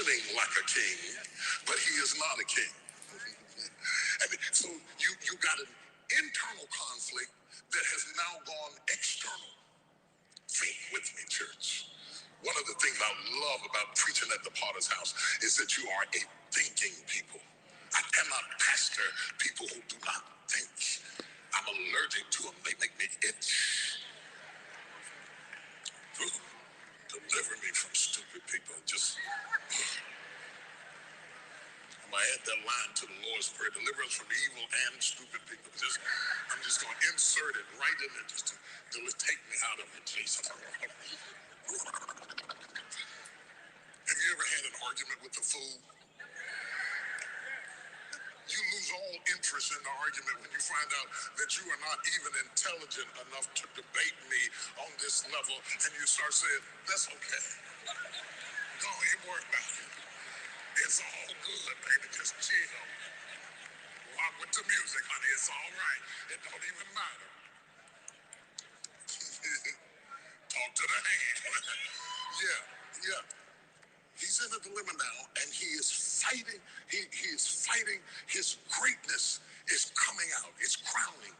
functioning like a king, but he is not a king. And so you got an internal conflict that has now gone external. Think with me, church. One of the things I love about preaching at the Potter's House is that you are a thinking people. I cannot pastor people who do not think. I'm allergic to them. They make me itch. Ooh, deliver me from stupid people. Just, I'm going to add that line to the Lord's Prayer. Deliver us from evil and stupid people. I'm just going to insert it right in there just to take me out of it, Jesus. Have you ever had an argument with a fool? You lose all interest in the argument when you find out that you are not even intelligent enough to debate me on this level, and you start saying, that's okay. Don't even worry about it. It's all good, baby. Just chill. Rock with the music, honey. It's all right. It don't even matter. Talk to the hand. Yeah. He's in a dilemma now, and he is fighting. He is fighting. His greatness is coming out. It's crowning.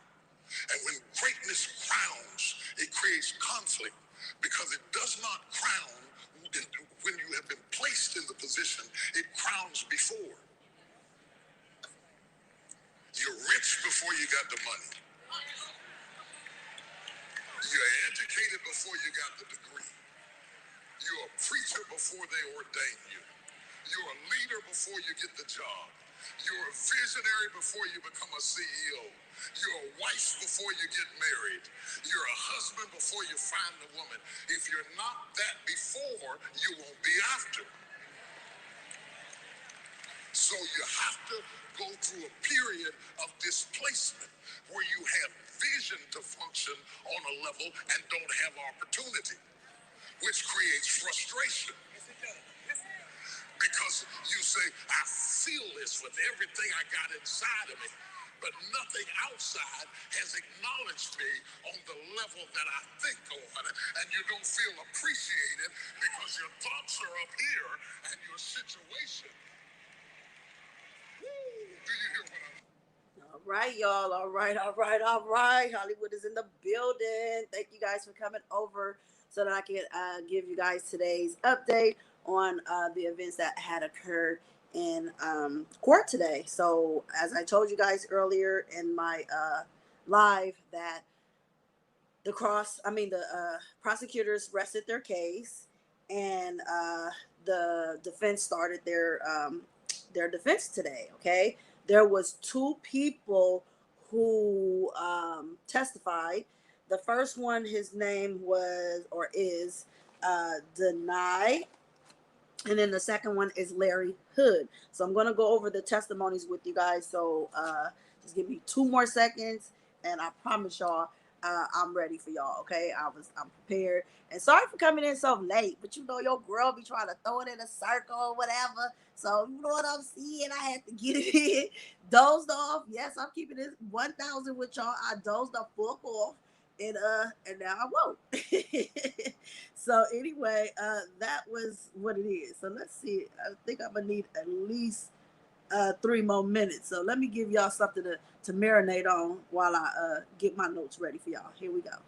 And when greatness crowns, it creates conflict because it does not crown when you have been placed in the position. It crowns before. You're rich before you got the money. You're educated before you got the degree. You're a preacher before they ordain you. You're a leader before you get the job. You're a visionary before you become a CEO. You're a wife before you get married. You're a husband before you find the woman. If you're not that before, you won't be after. So you have to go through a period of displacement where you have vision to function on a level and don't have opportunity, which creates frustration. Because you say, I feel this with everything I got inside of me, but nothing outside has acknowledged me on the level that I think on, and you don't feel appreciated because your thoughts are up here and your situation. Woo! Do you hear what I'm saying? All right, y'all. All right. Hollywood is in the building. Thank you guys for coming over so that I can give you guys today's update on the events that had occurred in court today. So as I told you guys earlier in my live, that the prosecutors rested their case, and the defense started their defense today. Okay, there was 2 people who testified. The first one, his name was or is Deny. And then the second one is Larry Hood. So I'm going to go over the testimonies with you guys. So just give me 2 more seconds, and I promise y'all I'm ready for y'all. Okay, I'm prepared. And sorry for coming in so late, but you know your girl be trying to throw it in a circle or whatever. So you know what I'm seeing. I had to get it in. Dozed off. Yes, I'm keeping this 1,000 with y'all. I dozed the fuck off. And now I won't. So anyway, that was what it is. So let's see. I think I'm gonna need at least 3 more minutes. So let me give y'all something to marinate on while I get my notes ready for y'all. Here we go.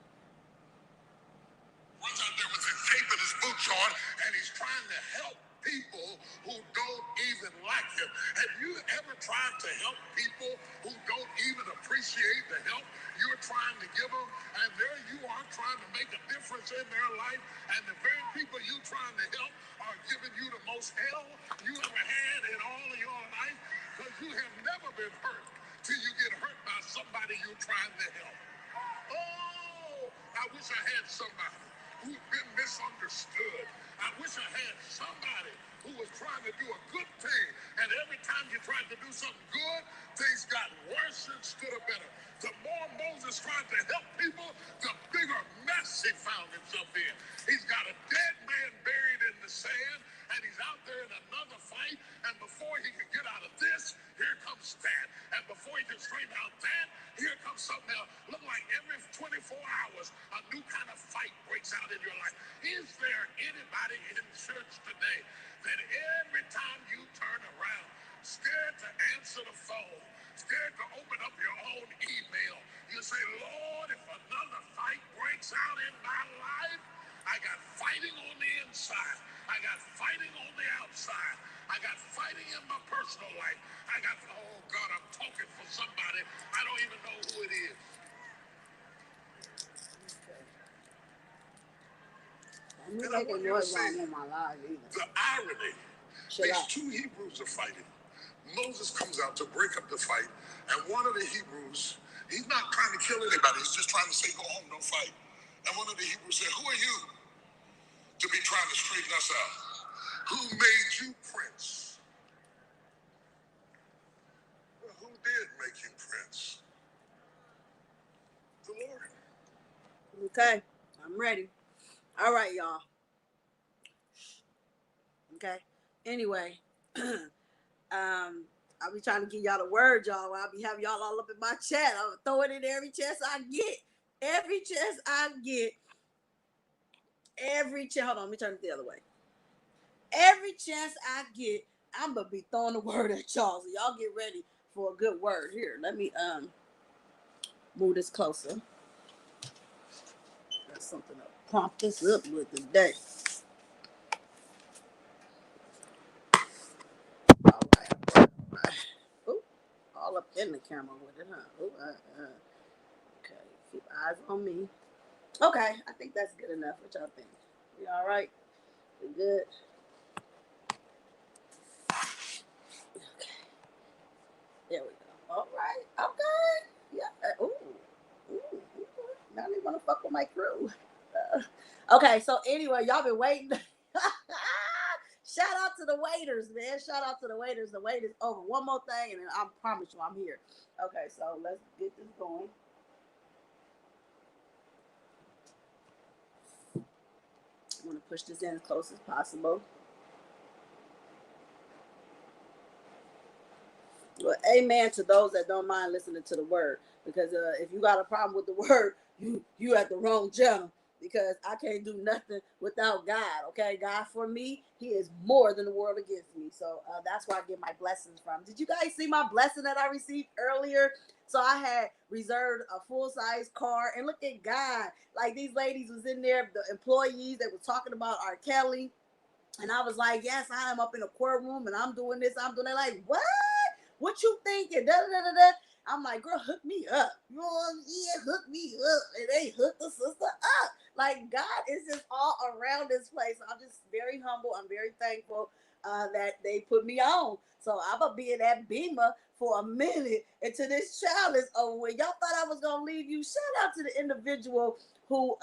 Runs out there with his cape and his boots on, and he's trying to help people who don't even like him. Have you ever tried to help people who don't even appreciate the help you're trying to give them? And there you are trying to make a difference in their life, and the very people you're trying to help are giving you the most hell you ever had in all of your life, because you have never been hurt till you get hurt by somebody you're trying to help. Oh, I wish I had somebody who'd been misunderstood. I wish I had somebody who was trying to do a good thing, and every time you tried to do something good, things got worse instead of better. The more Moses tried to help people, the bigger mess he found himself in. He's got a dead man buried in the sand, and he's out there in another fight, and before he can get out of this, here comes that. And before he can straighten out that, here comes something else. Look like every 24 hours, a new kind of fight breaks out in your life. Is there anybody in church today that every inside. I got fighting on the outside. I got fighting in my personal life. I got, oh God, I'm talking for somebody. I don't even know who it is. And I want you to see the irony. These two Hebrews are fighting. Moses comes out to break up the fight, and one of the Hebrews, he's not trying to kill anybody. He's just trying to say, go home, don't fight. And one of the Hebrews said, who are you to be trying to straighten us out? Who made you prince? Well, who did make you prince? The Lord. Okay, I'm ready. All right, y'all. Okay. Anyway, I'll be trying to give y'all the word, y'all. I'll be having y'all all up in my chat. I'll throw it in every chance I get. Every chance I get. Every chance. Hold on, let me turn it the other way. Every chance I get, I'm gonna be throwing the word at y'all. So y'all get ready for a good word. Here, let me move this closer. Got something to prompt this up with today. All right. Ooh, all up in the camera with it, huh? Ooh, okay, keep eyes on me. Okay, I think that's good enough. What y'all think? We all right? We good? Okay. There we go. All right. Okay. Yeah. Ooh. Now they want to fuck with my crew. Okay, so anyway, y'all been waiting. Shout out to the waiters, man. Shout out to the waiters. The wait is over. One more thing, and then I promise you I'm here. Okay, so let's get this going. I'm going to push this in as close as possible. Well, amen to those that don't mind listening to the word. Because if you got a problem with the word, you at the wrong channel. Because I can't do nothing without God. Okay, God for me, He is more than the world against me. So that's where I get my blessings from. Did you guys see my blessing that I received earlier? So I had reserved a full-size car, and look at God. Like these ladies was in there, the employees that were talking about R. Kelly, and I was like, yes, I am up in a courtroom, and I'm doing this, I'm doing that. Like, what? What you thinking? Da, da, da, da. I'm like, girl, hook me up. You know, yeah, hook me up. And they hook the sister up. Like, God is just all around this place. I'm just very humble. I'm very thankful that they put me on. So I'm going to be in that Beamer for a minute until this child is over with. Y'all thought I was going to leave you. Shout out to the individual who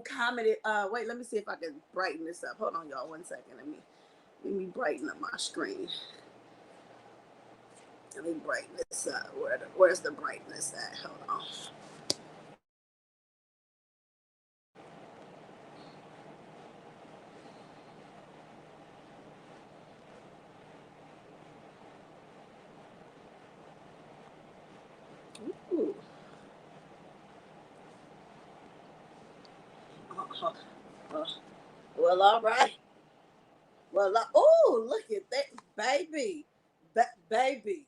commented. Wait, let me see if I can brighten this up. Hold on, y'all. 1 second. Let me brighten up my screen. Let me brighten this up. Where's the brightness at? Hold on. Ooh. Well, all right. Well, oh, look at that, baby, baby.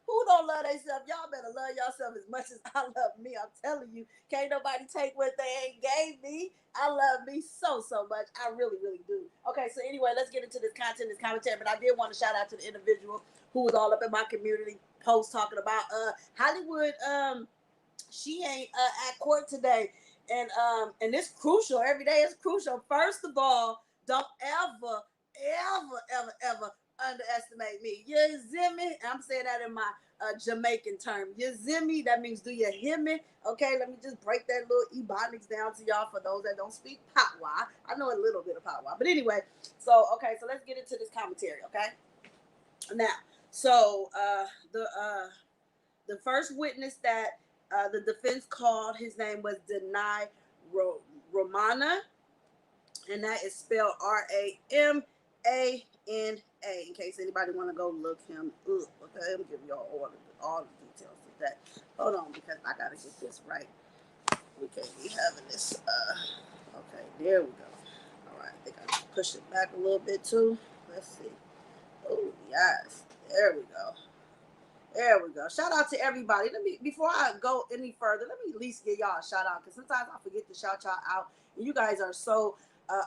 Who don't love themselves? Y'all better love yourself as much as I love me. I'm telling you, can't nobody take what they ain't gave me. I love me so much. I really, really do. Okay, so anyway, let's get into this content, this commentary. But I did want to shout out to the individual who was all up in my community post talking about Hollywood. She ain't at court today, and it's crucial. Every day is crucial. First of all, don't ever underestimate me. You see me? I'm saying that in my Jamaican term. You see me? That means do you hear me? Okay, let me just break that little ebonics down to y'all for those that don't speak Patois. I know a little bit of Patois, but anyway. So okay, so let's get into this commentary. Okay, now, so the first witness that the defense called, his name was Deny Romana, and that is spelled Ramana. In case anybody want to go look him up, okay, I'm giving y'all all the details of that. Hold on, because I gotta get this right. We can't be having this. Okay, there we go. All right, I think I can push it back a little bit too. Let's see. Oh yes, there we go. There we go. Shout out to everybody. Let me, before I go any further, let me at least give y'all a shout out, because sometimes I forget to shout y'all out. And you guys are so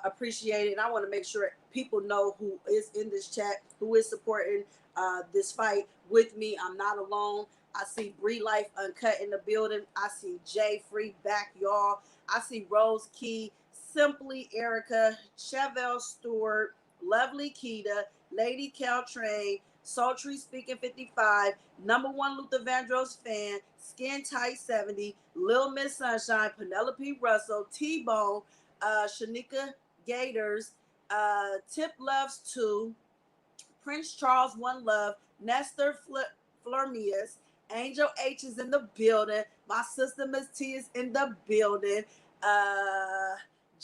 appreciated. And I want to make sure people know who is in this chat, who is supporting this fight with me. I'm not alone. I see Bree Life Uncut in the building. I see Jay Free back, y'all. I see Rose Key, Simply Erica, Chevelle Stewart, Lovely Keita, Lady Caltrain, Sultry Speaking 55, number one Luther Vandross fan, Skin Tight 70, Lil Miss Sunshine, Penelope Russell, T-Bone, Shanika Gators, Tip Loves 2, Prince Charles One Love, Nestor Flormius, Angel H is in the building. My sister Miss T is in the building. Uh,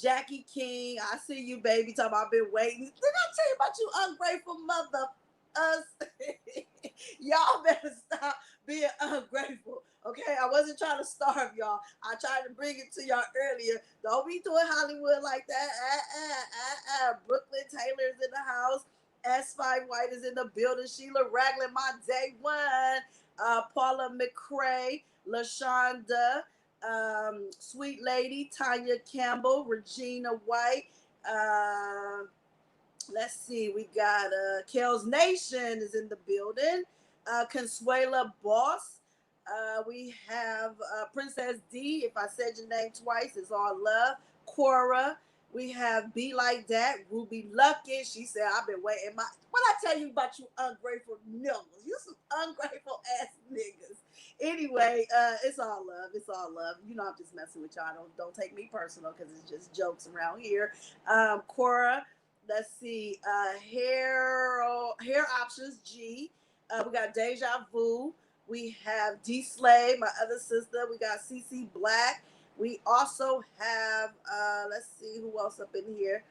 Jackie King, I see you, baby. Talking about I've been waiting. Did I tell you about you ungrateful mother? Us. Y'all better stop being ungrateful. Okay, I wasn't trying to starve y'all. I tried to bring it to y'all earlier. Don't be doing Hollywood like that. Brooklyn Taylor's in the house. S5 White is in the building. Sheila Ragland, my day one. Paula McCray, LaShonda, Sweet Lady, Tanya Campbell, Regina White. Let's see, we got Kels Nation is in the building. Consuela Boss. We have Princess D. If I said your name twice, it's all love. Cora. We have Be Like That. Ruby Lucky. She said, I've been waiting. What I tell you about you ungrateful niggas? You some ungrateful ass niggas. Anyway, it's all love. It's all love. You know I'm just messing with y'all. Don't take me personal, because it's just jokes around here. Cora. Let's see. Hair options G. We got Deja Vu. We have D Slay, my other sister. We got CC Black. We also have let's see who else up in here.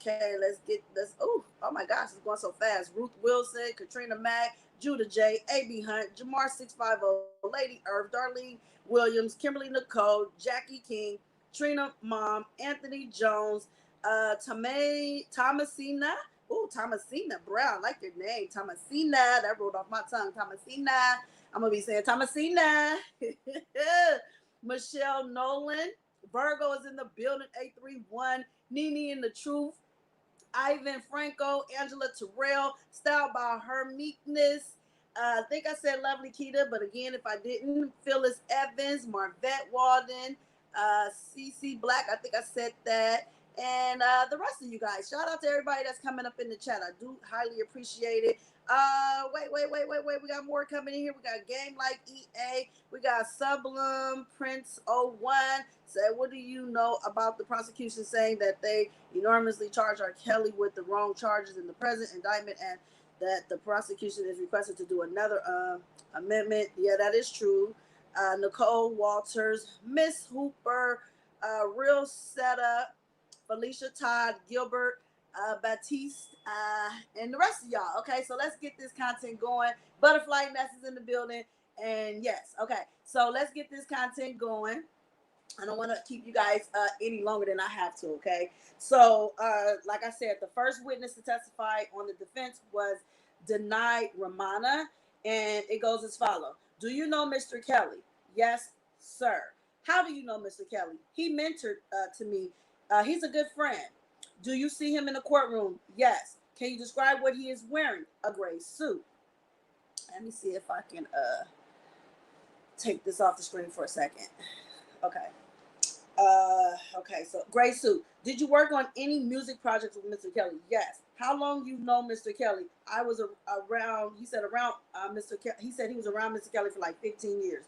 Okay, let's get this. Oh my gosh, it's going so fast. Ruth Wilson, Katrina Mack, Judah J, AB Hunt, Jamar 650, Lady Earth, Darlene Williams, Kimberly Nicole, Jackie King, Trina Mom, Anthony Jones, Thomasina. Oh, Thomasina Brown. I like your name. Thomasina. That rolled off my tongue. Thomasina. I'm going to be saying Thomasina. Michelle Nolan. Virgo is in the building. 831. Nene in the Truth. Ivan Franco. Angela Terrell. Styled by Her Meekness. I think I said Lovely Keita, but again, if I didn't, Phyllis Evans, Marvette Walden, CC Black, I think I said that, and the rest of you guys. Shout out to everybody that's coming up in the chat. I do highly appreciate it. Wait. We got more coming in here. We got Game Like EA. We got Sublime Prince 01. Said, what do you know about the prosecution saying that they enormously charged R. Kelly with the wrong charges in the present indictment, and that the prosecution is requested to do another amendment? Yeah, that is true. Nicole Walters, Miss Hooper, Real Setup, Felicia Todd, Gilbert, Baptiste, and the rest of y'all. Okay, so let's get this content going. Butterfly Nest is in the building. And yes, okay, so let's get this content going. I don't want to keep you guys any longer than I have to, okay? So, like I said, the first witness to testify on the defense was denied Romana, and it goes as follows. Do you know Mr. Kelly? Yes, sir. How do you know Mr. Kelly? He mentored to me. He's a good friend. Do you see him in the courtroom? Yes. Can you describe what he is wearing? A gray suit. Let me see if I can take this off the screen for a second. Okay. Okay, so gray suit. Did you work on any music projects with Mr. Kelly? Yes. How long you know Mr. Kelly? I was around. He said around Mr. Kelly. He said he was around Mr. Kelly for like 15 years.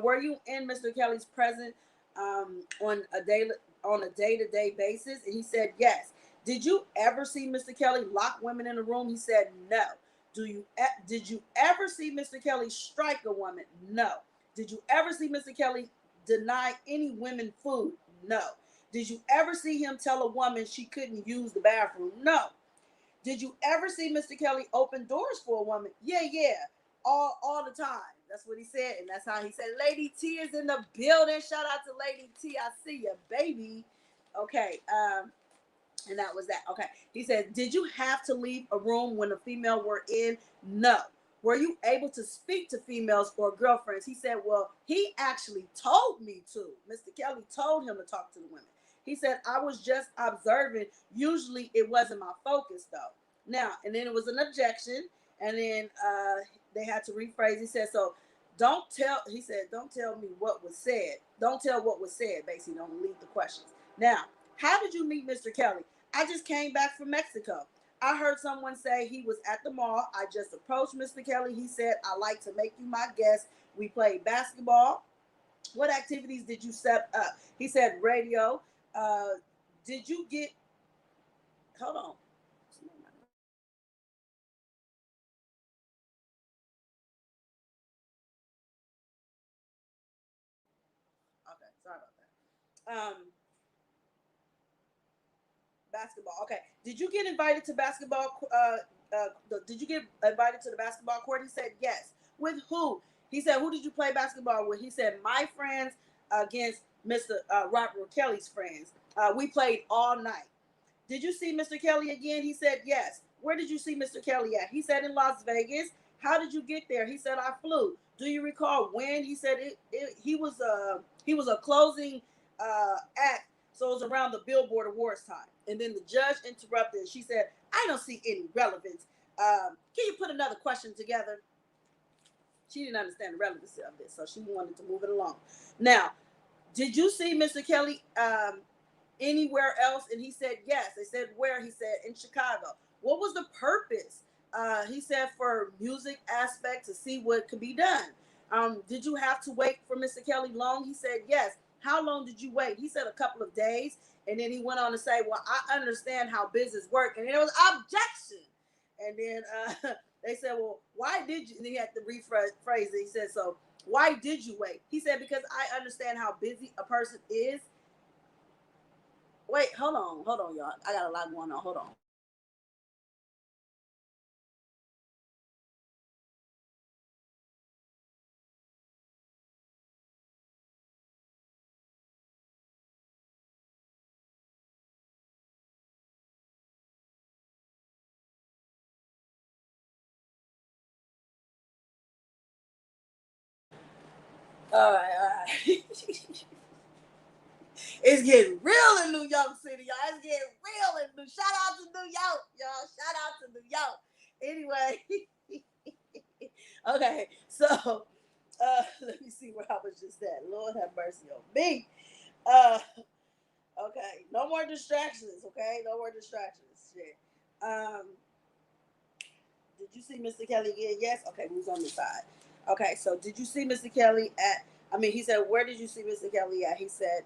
Were you in Mr. Kelly's presence on a day-to-day basis? And he said yes. Did you ever see Mr. Kelly lock women in a room? He said no. Did you ever see Mr. Kelly strike a woman? No. Did you ever see Mr. Kelly deny any women food? No. Did you ever see him tell a woman she couldn't use the bathroom? No. Did you ever see Mr. Kelly open doors for a woman? Yeah. All the time. That's what he said, and that's how he said. Lady T is in the building. Shout out to Lady T. I see you, baby. Okay, and that was that. Okay. He said, did you have to leave a room when a female were in? No. were you able to speak to females or girlfriends? He said, well, he actually told me to. Mr. Kelly told him to talk to the women. He said, I was just observing. Usually it wasn't my focus though. Now, and then it was an objection, and then they had to rephrase. He said, so he said, don't tell me what was said. Don't tell what was said, basically, don't lead the questions. Now, how did you meet Mr. Kelly? I just came back from Mexico. I heard someone say he was at the mall. I just approached Mr. Kelly. He said, I like to make you my guest. We played basketball. What activities did you set up? He said, radio. Did you get, hold on. Okay, sorry about that. Basketball. Okay. Did you get invited to basketball? Did you get invited to the basketball court? He said yes. With who? He said, who did you play basketball with? He said, my friends against Mr. Robert Kelly's friends. We played all night. Did you see Mr. Kelly again? He said yes. Where did you see Mr. Kelly at? He said in Las Vegas. How did you get there? He said I flew. Do you recall when? He said he was a closing act, so it was around the Billboard Awards time. And then the judge interrupted. She said, I don't see any relevance. Can you put another question together? She didn't understand the relevancy of this, so she wanted to move it along. Now, did you see Mr. Kelly anywhere else? And he said yes. They said where? He said in Chicago. What was the purpose? He said for music aspect to see what could be done. Did you have to wait for Mr. Kelly long? He said yes. How long did you wait? He said a couple of days. And then he went on to say, well, I understand how business work. And there was objection. And then they said, well, why did you? And he had to rephrase it. He said, so why did you wait? He said, because I understand how busy a person is. Wait, hold on, y'all. I got a lot going on. Hold on. All right. It's getting real in New York City, y'all. It's getting real in New. Shout out to New York, y'all. Shout out to New York. Anyway, okay. So, let me see where I was just at. Lord have mercy on me. Uh, okay. No more distractions. Okay. No more distractions. Shit. Did you see Mr. Kelly again? Yes. Okay. Who's on the side? Okay. So, did you see Mr. Kelly at? I mean, he said, where did you see Mr. Kelly at? He said,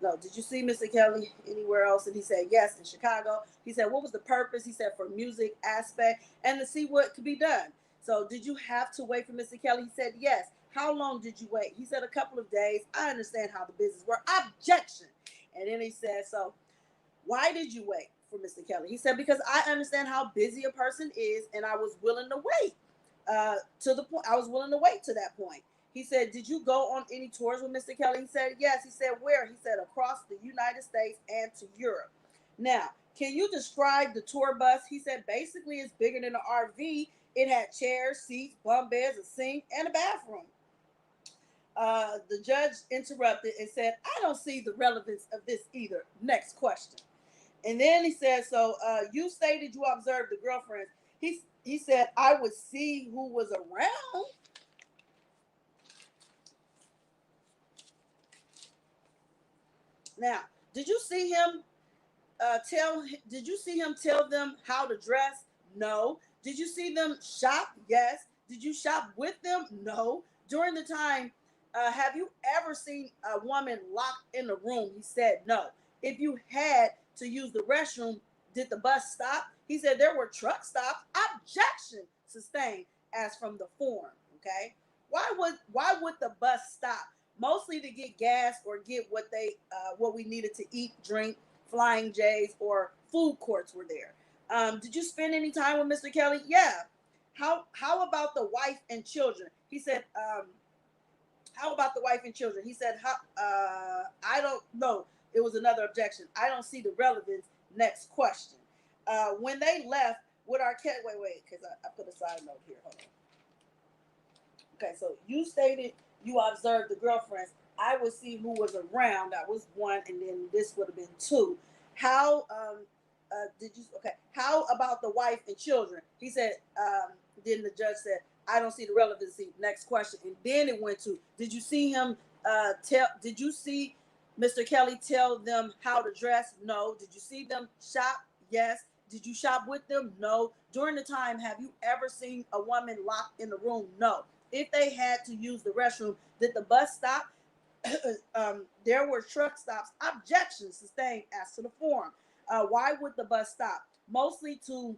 no, did you see Mr. Kelly anywhere else? And he said, yes, in Chicago. He said, what was the purpose? He said, for music aspect and to see what could be done. So did you have to wait for Mr. Kelly? He said, yes. How long did you wait? He said, a couple of days. I understand how the business works. Objection. And then he said, so why did you wait for Mr. Kelly? He said, because I understand how busy a person is and I was willing to wait to the point. I was willing to wait to that point. He said, did you go on any tours with Mr. Kelly? He said, yes. He said, where? He said, across the United States and to Europe. Now, can you describe the tour bus? He said, basically, it's bigger than an RV. It had chairs, seats, bunk beds, a sink, and a bathroom. The judge interrupted and said, I don't see the relevance of this either. Next question. And then he said, so you stated you observed the girlfriends. He said, I would see who was around. Now, did you see him did you see him tell them how to dress? No. Did you see them shop? Yes. Did you shop with them? No. During the time, have you ever seen a woman locked in the room? He said no. If you had to use the restroom, did the bus stop? He said there were truck stops. Objection sustained as from the form. Okay. Why would the bus stop? Mostly to get gas or get what we needed to eat, drink. Flying J's or food courts were there. Did you spend any time with Mr. Kelly? Yeah. How about the wife and children? He said, how about the wife and children? He said, I don't know. It was another objection. I don't see the relevance. Next question. When they left with our cat, wait, because I put a side note here. Hold on. Okay, so you stated you observed the girlfriends. I would see who was around. That was one, and then this would have been two. How did you? Okay, how about the wife and children? He said. Then the judge said, "I don't see the relevancy." Next question, and then it went to, did you see him tell? Did you see Mr. Kelly tell them how to dress? No. Did you see them shop? Yes. Did you shop with them? No. During the time, have you ever seen a woman locked in the room? No. If they had to use the restroom, did the bus stop? There were truck stops. Objections sustained as to the form. Why would the bus stop? Mostly to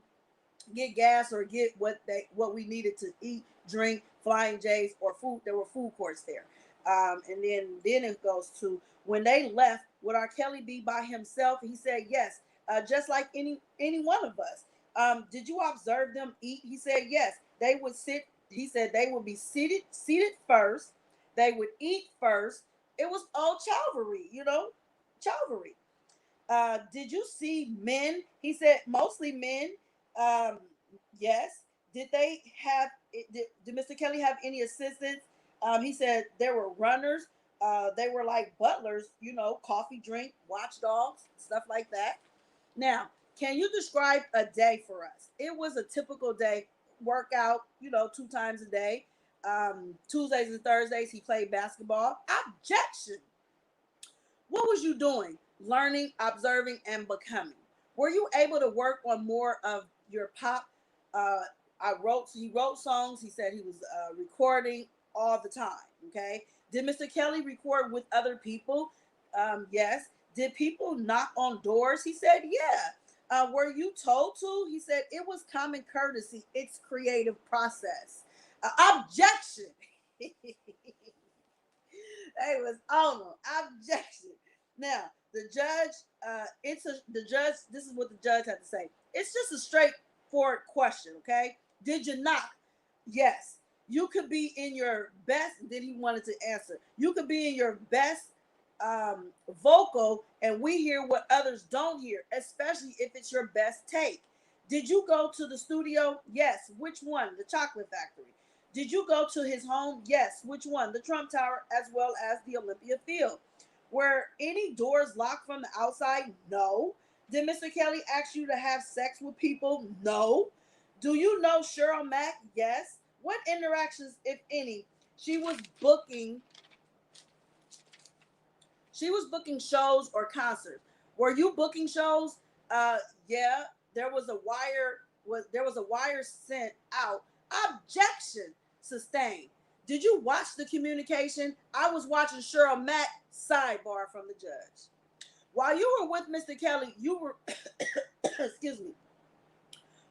get gas or get what we needed to eat, drink, Flying J's or food. There were food courts there. And then it goes to, when they left, would R. Kelly be by himself? He said yes, just like any one of us. Did you observe them eat? He said yes. They would sit. He said they would be seated first. They would eat first. It was all chivalry, chivalry. Did you see men? He said mostly men. Um, yes. Did they have? Did Mr. Kelly have any assistants? He said there were runners. They were like butlers, coffee, drink, watchdogs, stuff like that. Now, can you describe a day for us? It was a typical day. Workout, 2 times a day. Tuesdays and Thursdays, he played basketball. Objection. What was you doing? Learning, observing, and becoming. Were you able to work on more of your pop? Uh, He wrote songs. He said he was recording all the time. Okay. Did Mr. Kelly record with other people? Yes. Did people knock on doors? He said, yeah. Were you told to? He said, it was common courtesy. It's creative process. Objection. They was on them. Objection. Now, the judge, the judge, this is what the judge had to say. It's just a straightforward question, okay? Did you knock? Yes. You could be in your best, then he wanted to answer. You could be in your best vocal, and we hear what others don't hear, especially if it's your best take. Did you go to the studio? Yes. Which one? The Chocolate Factory. Did you go to his home? Yes. Which one? The Trump Tower as well as the Olympia Field. Were any doors locked from the outside? No. Did Mr. Kelly ask you to have sex with people? No. Do you know Cheryl Mack? Yes. What interactions, if any, she was booking? She was booking shows or concerts. Were you booking shows? Yeah. There was a wire sent out. Objection sustained. Did you watch the communication? I was watching Cheryl Mack. Sidebar from the judge. While you were with Mr. Kelly, you were excuse me.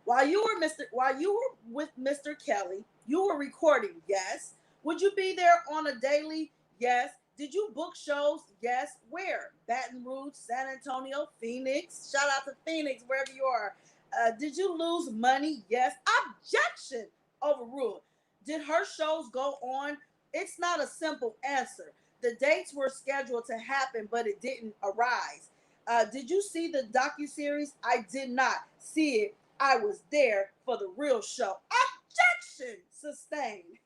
While you were with Mr. Kelly, you were recording. Yes. Would you be there on a daily? Yes. Did you book shows? Yes. Where? Baton Rouge, San Antonio, Phoenix. Shout out to Phoenix, wherever you are. Did you lose money? Yes. Objection overruled. Did her shows go on? It's not a simple answer. The dates were scheduled to happen, but it didn't arise. Did you see the docuseries? I did not see it. I was there for the real show. Objection sustained.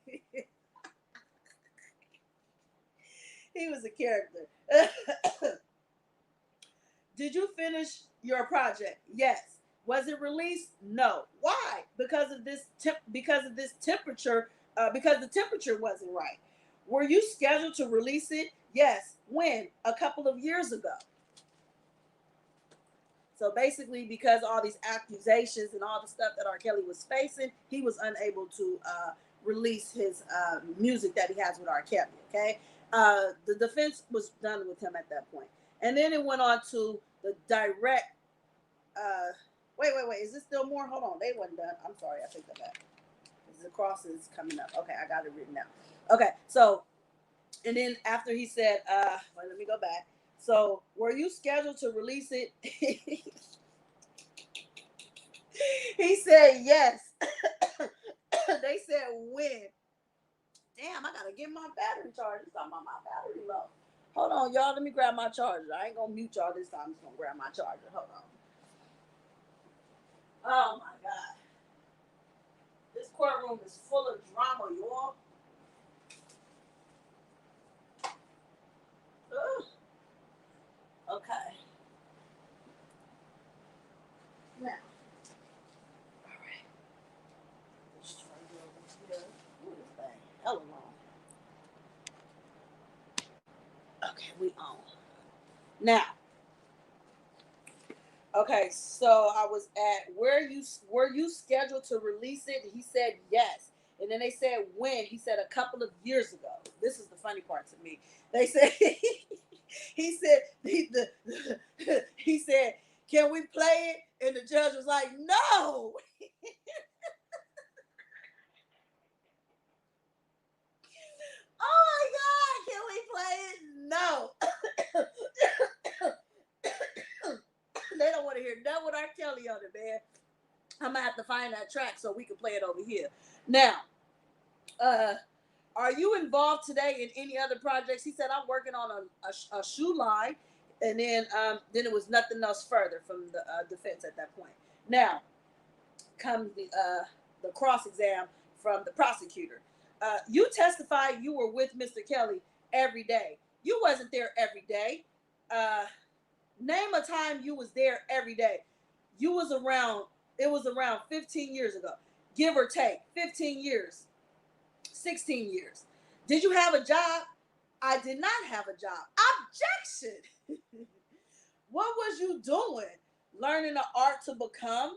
He was a character. Did you finish your project? Yes. Was it released? No. Why? Because of this temperature. Because the temperature wasn't right. Were you scheduled to release it? Yes. When? A couple of years ago. So basically, because all these accusations and all the stuff that R. Kelly was facing, he was unable to release his music that he has with R. Kelly. Okay, the defense was done with him at that point, and then it went on to the direct. Wait. Is this still more? Hold on, they wasn't done. I'm sorry, I take that back. The cross is coming up. Okay, I got it written down. Okay, so and then after he said, let me go back. So, were you scheduled to release it? He said yes. They said when. Damn, I gotta get my battery charged. It's talking about my battery low. Hold on, y'all. Let me grab my charger. I ain't gonna mute y'all this time. I'm just gonna grab my charger. Hold on. Oh my God. This courtroom is full of drama, y'all. Okay, we on. Now, okay, so I was at were you scheduled to release it? He said yes. And then they said when? He said a couple of years ago. This is the funny part to me. They said he said he said, "Can we play it?" And the judge was like, "No." Oh my God, can we play it? No. They don't want to hear nothing with R. Kelly on it, man. I'm gonna have to find that track so we can play it over here. Now, are you involved today in any other projects? He said, I'm working on a shoe line, and then it was nothing else further from the defense at that point. Now comes the cross exam from the prosecutor. You testified you were with Mr. Kelly every day. You wasn't there every day. Uh, Name a time you was there every day. You was around. It was around 15 years ago, give or take 15 years, 16 years. Did you have a job? I did not have a job. Objection. What was you doing? Learning the art to become?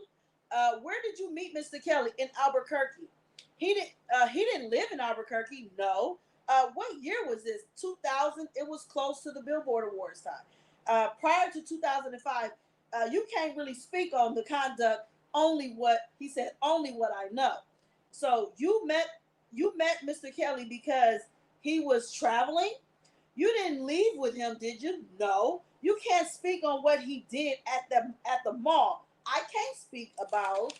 Where did you meet Mr. Kelly? In Albuquerque. He didn't live in Albuquerque. No. What year was this? 2000. It was close to the Billboard Awards time. Prior to 2005, you can't really speak on the conduct. Only what he said. Only what I know. So you met Mr. Kelly because he was traveling. You didn't leave with him, did you? No. You can't speak on what he did at the mall. I can't speak about.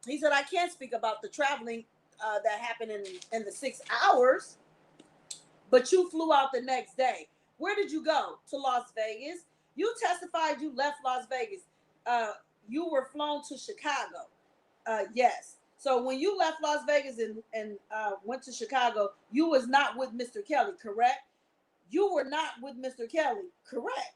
He said I can't speak about the traveling that happened in the 6 hours. But you flew out the next day. Where did you go? To Las Vegas. You testified you left Las Vegas. Uh, you were flown to Chicago. Yes. So when you left Las Vegas and went to Chicago, you was not with Mr. Kelly, correct? You were not with Mr. Kelly, correct?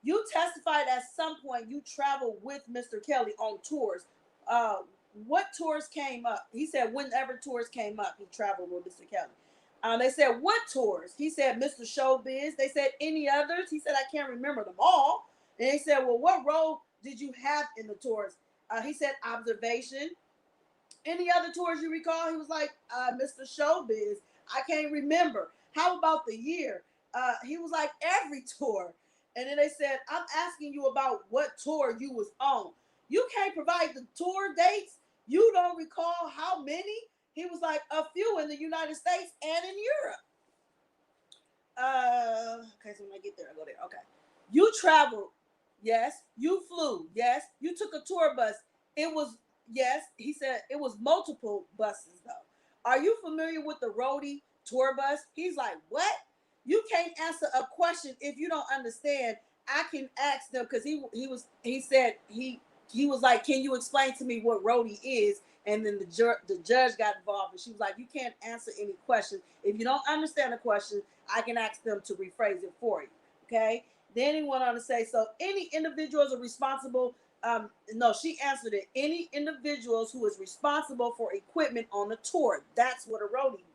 You testified at some point you traveled with Mr. Kelly on tours. Uh, what tours came up? He said whenever tours came up, he traveled with Mr. Kelly. They said what tours? He said Mr. Showbiz. They said any others? He said I can't remember them all. And they said, well, what role did you have in the tours? He said observation. Any other tours you recall? He was like, Mr. Showbiz. I can't remember. How about the year? He was like, every tour. And then they said, I'm asking you about what tour you was on. You can't provide the tour dates. You don't recall how many? He was like, a few in the United States and in Europe. Okay, so when I get there, I go there. Okay. You traveled. Yes. You flew. Yes. You took a tour bus. It was, yes. He said it was multiple buses, though. Are you familiar with the roadie tour bus? He's like, what? You can't answer a question if you don't understand. I can ask them because he said he was like, can you explain to me what roadie is? And then the judge got involved and she was like, you can't answer any questions. If you don't understand the question, I can ask them to rephrase it for you. Okay. Then he went on to say, so any individuals are responsible. No, she answered it. Any individuals who is responsible for equipment on the tour. That's what a roadie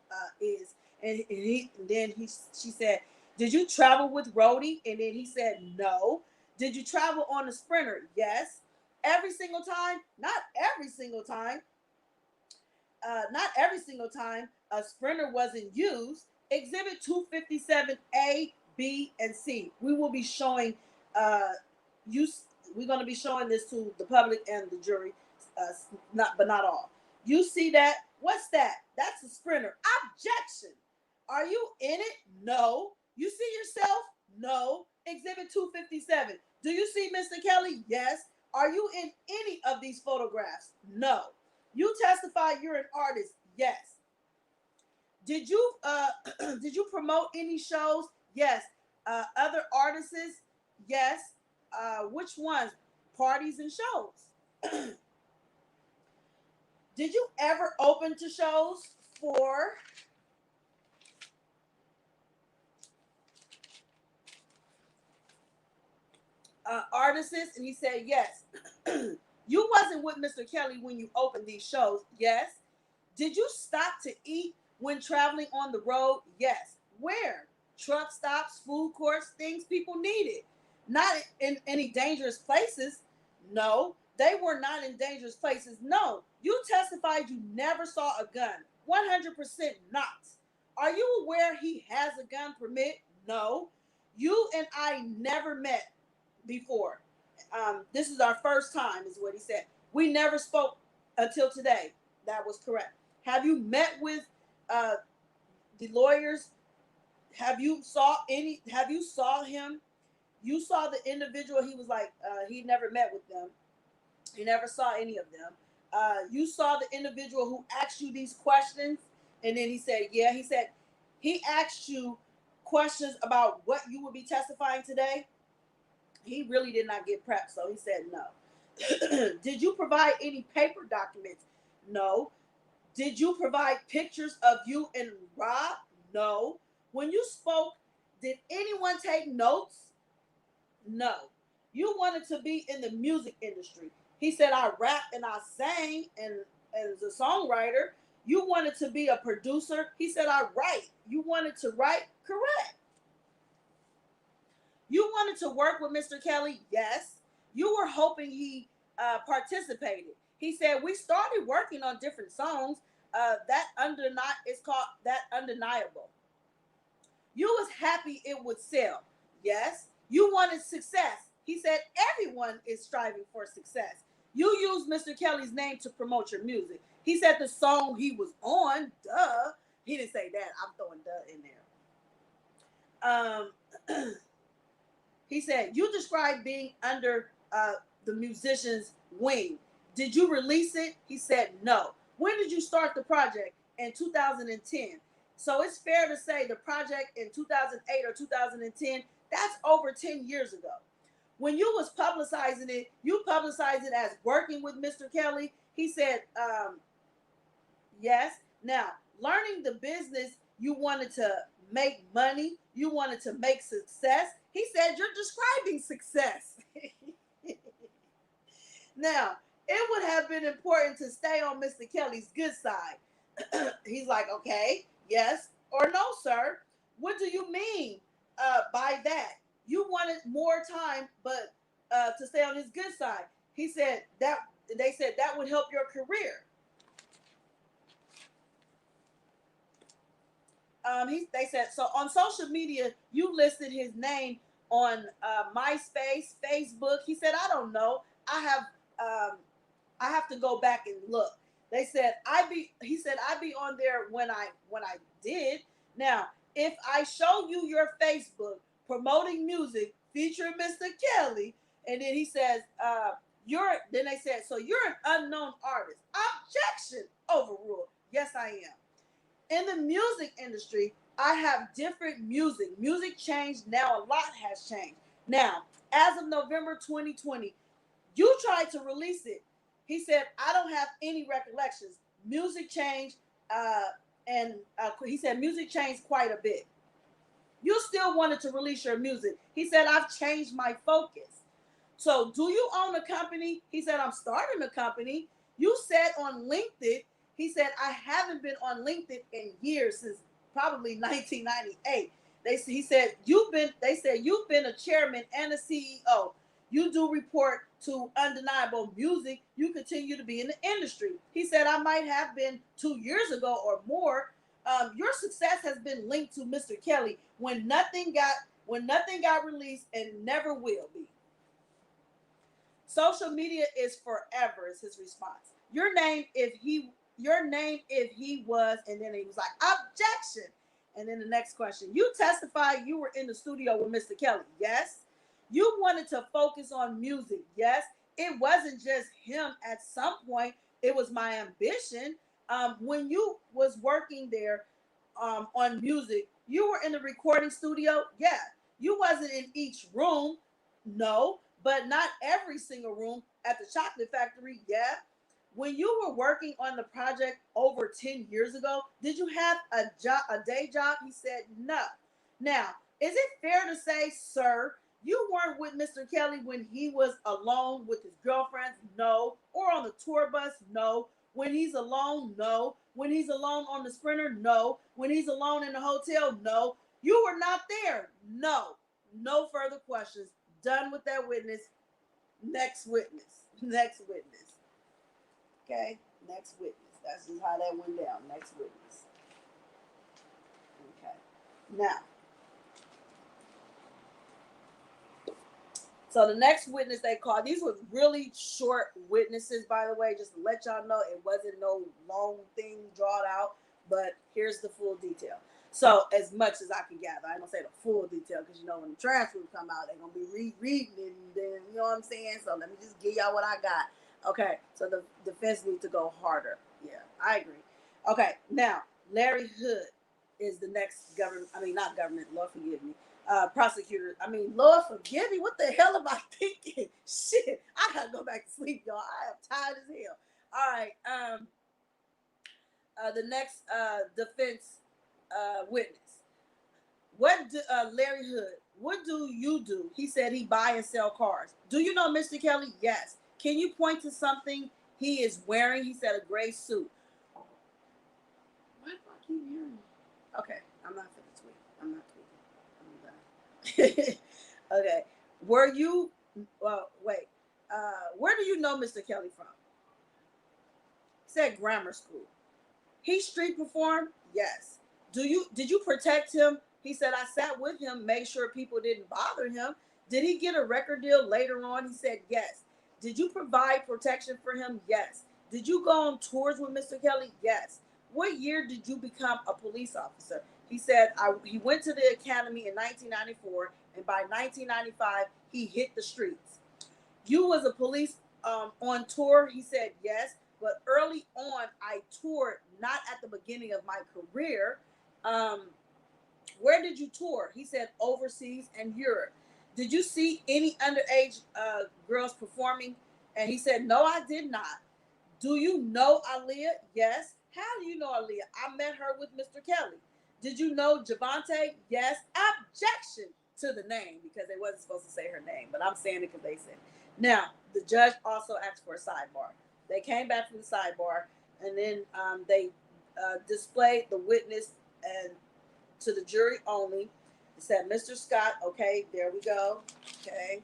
is. She said, did you travel with roadie? And then he said, no. Did you travel on a sprinter? Yes. Every single time? Not every single time. Not every single time a sprinter wasn't used. Exhibit 257A, B, and C. We will be showing you. We're going to be showing this to the public and the jury, not all. You see that? What's that? That's a sprinter. Objection. Are you in it? No. You see yourself? No. Exhibit 257. Do you see Mr. Kelly? Yes. Are you in any of these photographs? No. You testify you're an artist. Yes. Did you did you promote any shows? Yes. Other artists? Yes. Which ones? Parties and shows. Did you ever open to shows for artists? And he said yes. You wasn't with Mr. Kelly when you opened these shows. Yes. Did you stop to eat when traveling on the road? Yes. Where? truck stops, food courts, things people needed. Not in any dangerous places. No, they were not in dangerous places. No, you testified you never saw a gun. 100% not. Are you aware he has a gun permit? No. You and I never met before. This is our first time, is what he said. We never spoke until today. That was correct. Have you met with uh, the lawyers? Have you saw him? You saw the individual. He was like, he never met with them. He never saw any of them. You saw the individual who asked you these questions, and then he said, yeah. He said he asked you questions about what you would be testifying today. He really did not get prepped, so he said no. Did you provide any paper documents? No. Did you provide pictures of you and Rob? No. When you spoke, did anyone take notes? No. You wanted to be in the music industry. He said, I rap and I sang and as a songwriter. You wanted to be a producer. He said, I write. You wanted to write? Correct. You wanted to work with Mr. Kelly? Yes. You were hoping he participated. He said, we started working on different songs. It's called That Undeniable. You was happy it would sell. Yes. You wanted success. He said, everyone is striving for success. You used Mr. Kelly's name to promote your music. He said the song he was on, duh. He didn't say that. I'm throwing duh in there. He said, you described being under the musician's wing. Did you release it? He said, no. When did you start the project? In 2010. So it's fair to say the project in 2008 or 2010, that's over 10 years ago. When you was publicizing it, you publicized it as working with Mr. Kelly. He said, yes. Now, learning the business, you wanted to make money. You wanted to make success. He said, you're describing success. Now, it would have been important to stay on Mr. Kelly's good side. He's like, okay, yes or no, sir. What do you mean by that? You wanted more time, but to stay on his good side. He said that they said that would help your career. They said so on social media. You listed his name on MySpace, Facebook. He said, I don't know. I have to go back and look. They said he said I'd be on there when I did. Now, if I show you your Facebook promoting music featuring Mr. Kelly, and then he says, then they said, so you're an unknown artist. Objection overruled. Yes, I am. In the music industry, I have different music. Music changed. Now a lot has changed. Now, as of November 2020, you tried to release it. He said, I don't have any recollections. Music changed, he said music changed quite a bit. You still wanted to release your music. He said, I've changed my focus. So do you own a company? He said, I'm starting a company. You said on LinkedIn, he said, I haven't been on LinkedIn in years, since probably 1998. They said you've been a chairman and a CEO. You do report to Undeniable Music. You continue to be in the industry. He said, I might have been 2 years ago or more. Your success has been linked to Mr. Kelly when nothing got released and never will be. Social media is forever, is his response. Your name if he was, and then he was like, objection. And then the next question, you testified you were in the studio with Mr. Kelly. Yes. You wanted to focus on music. Yes. It wasn't just him at some point. It was my ambition. When you was working there on music, you were in the recording studio. Yeah. You wasn't in each room. No. But not every single room at the chocolate factory. Yeah. When you were working on the project over 10 years ago, did you have a day job? He said no. Now, is it fair to say, sir, you weren't with Mr. Kelly when he was alone with his girlfriends? No. Or on the tour bus? No. When he's alone? No. When he's alone on the Sprinter? No. When he's alone in the hotel? No. You were not there. No. No further questions. Done with that witness. Next witness. Next witness. Okay? Next witness. That's just how that went down. Next witness. Okay. Now, so the next witness they called, these were really short witnesses, by the way, just to let y'all know it wasn't no long thing drawn out, but here's the full detail. So as much as I can gather, I don't say the full detail because you know when the transcripts come out, they're gonna be reading it, and then you know what I'm saying. So let me just give y'all what I got. Okay, so the defense needs to go harder. Yeah, I agree. Okay, now Larry Hood is the next government. I mean, not government. Lord forgive me. Prosecutor. I mean, Lord forgive me. What the hell am I thinking? Shit, I gotta go back to sleep, y'all. I am tired as hell. All right. The next defense witness. What do, Larry Hood? What do you do? He said he buy and sell cars. Do you know Mr. Kelly? Yes. Can you point to something he is wearing? He said a gray suit. Why do I keep hearing? Okay, I'm not for the tweet. I'm not tweeting. Okay. Were you? Well, wait. Where do you know Mr. Kelly from? He said grammar school. He street performed? Yes. Did you protect him? He said I sat with him, made sure people didn't bother him. Did he get a record deal later on? He said yes. Did you provide protection for him? Yes. Did you go on tours with Mr. Kelly? Yes. What year did you become a police officer? He said he went to the academy in 1994, and by 1995 he hit the streets. You was a police on tour? He said yes, but early on I toured, not at the beginning of my career. Um, where did you tour? He said overseas and Europe. Did you see any underage girls performing? And he said no, I did not. Do you know Aaliyah? Yes. How do you know Aaliyah? I met her with Mr. Kelly. Did you know Javante? Yes. Objection to the name because they wasn't supposed to say her name, but I'm saying it because they said it. Now, the judge also asked for a sidebar. They came back from the sidebar, and then they displayed the witness and to the jury only. It said, Mr. Scott, okay, there we go. Okay.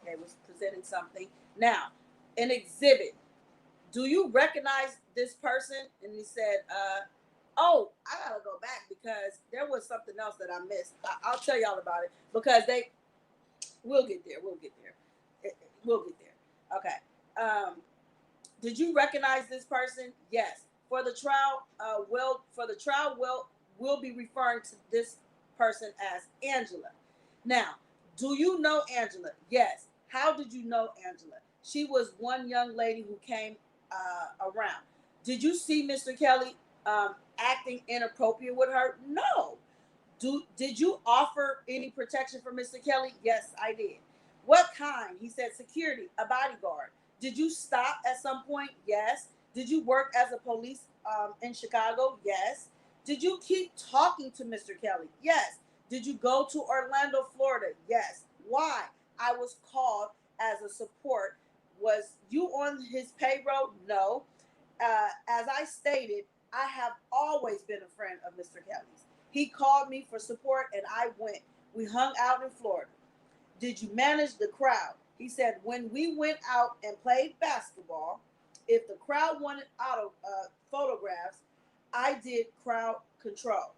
They was presenting something. Now, an exhibit. Do you recognize this person? And he said, oh, I gotta go back because there was something else that I missed. I'll tell y'all about it because we'll get there. We'll get there. Okay. Did you recognize this person? Yes. For the trial, we'll be referring to this person as Angela. Now, do you know Angela? Yes. How did you know Angela? She was one young lady who came around. Did you see Mr. Kelly acting inappropriate with her? No. Did you offer any protection for Mr. Kelly? Yes, I did. What kind? He said security, a bodyguard. Did you stop at some point? Yes. Did you work as a police in Chicago? Yes. Did you keep talking to Mr. Kelly? Yes. Did you go to Orlando, Florida? Yes. Why? I was called as a support. Was you on his payroll? No. As I stated, I have always been a friend of Mr. Kelly's. He called me for support and I went. We hung out in Florida. Did you manage the crowd? He said, when we went out and played basketball, if the crowd wanted photographs, I did crowd control.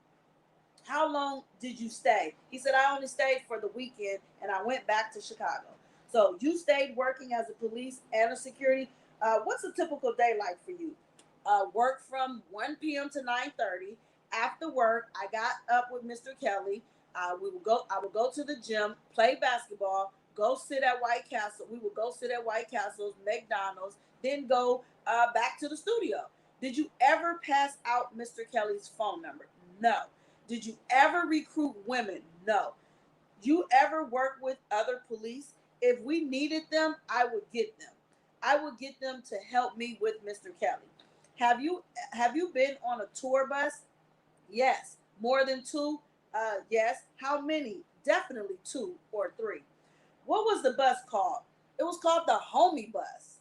How long did you stay? He said, I only stayed for the weekend and I went back to Chicago. So you stayed working as a police and a security. What's a typical day like for you? Work from 1 p.m. to 9:30. After work, I got up with Mr. Kelly. We would go. I would go to the gym, play basketball, go sit at White Castle. We would go sit at White Castle's, McDonald's, then go back to the studio. Did you ever pass out Mr. Kelly's phone number? No. Did you ever recruit women? No. You ever work with other police? If we needed them, I would get them. I would get them to help me with Mr. Kelly. Have you been on a tour bus? Yes. More than two? Yes. How many? Definitely two or three. What was the bus called? It was called the homie bus.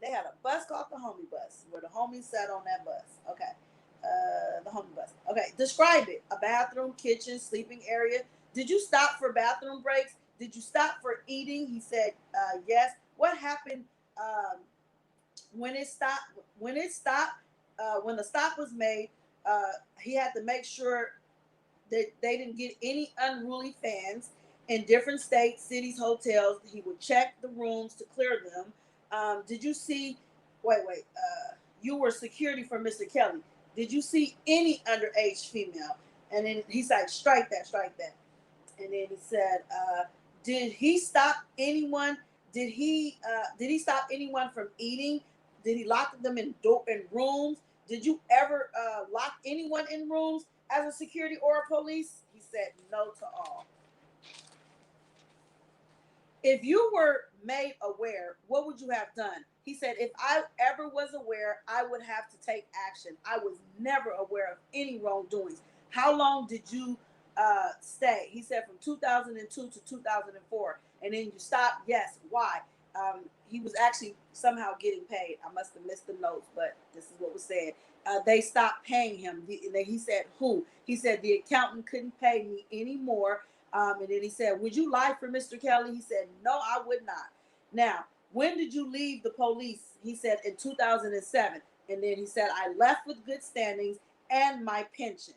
They had a bus called the homie bus where the homies sat on that bus. Okay. The home bus. Okay, describe it. A bathroom, kitchen, sleeping area. Did you stop for bathroom breaks? Did you stop for eating? He said, yes. What happened when it stopped? When it stopped, when the stop was made, he had to make sure that they didn't get any unruly fans in different states, cities, hotels. He would check the rooms to clear them. Did you see? Wait. You were security for Mr. Kelly. Did you see any underage female? And then he's like, strike that, strike that. And then he said, did he stop anyone? Did he stop anyone from eating? Did he lock them in rooms? Did you ever lock anyone in rooms as a security or a police? He said no to all. If you were made aware, what would you have done? He said, if I ever was aware, I would have to take action. I was never aware of any wrongdoings. How long did you stay? He said from 2002 to 2004. And then you stopped. Yes. Why? He was actually somehow getting paid. I must have missed the notes, but this is what was said. They stopped paying him. He said, who? He said, the accountant couldn't pay me anymore. And then he said, would you lie for Mr. Kelly? He said, no, I would not. Now, when did you leave the police? He said, in 2007. And then he said, I left with good standings and my pension.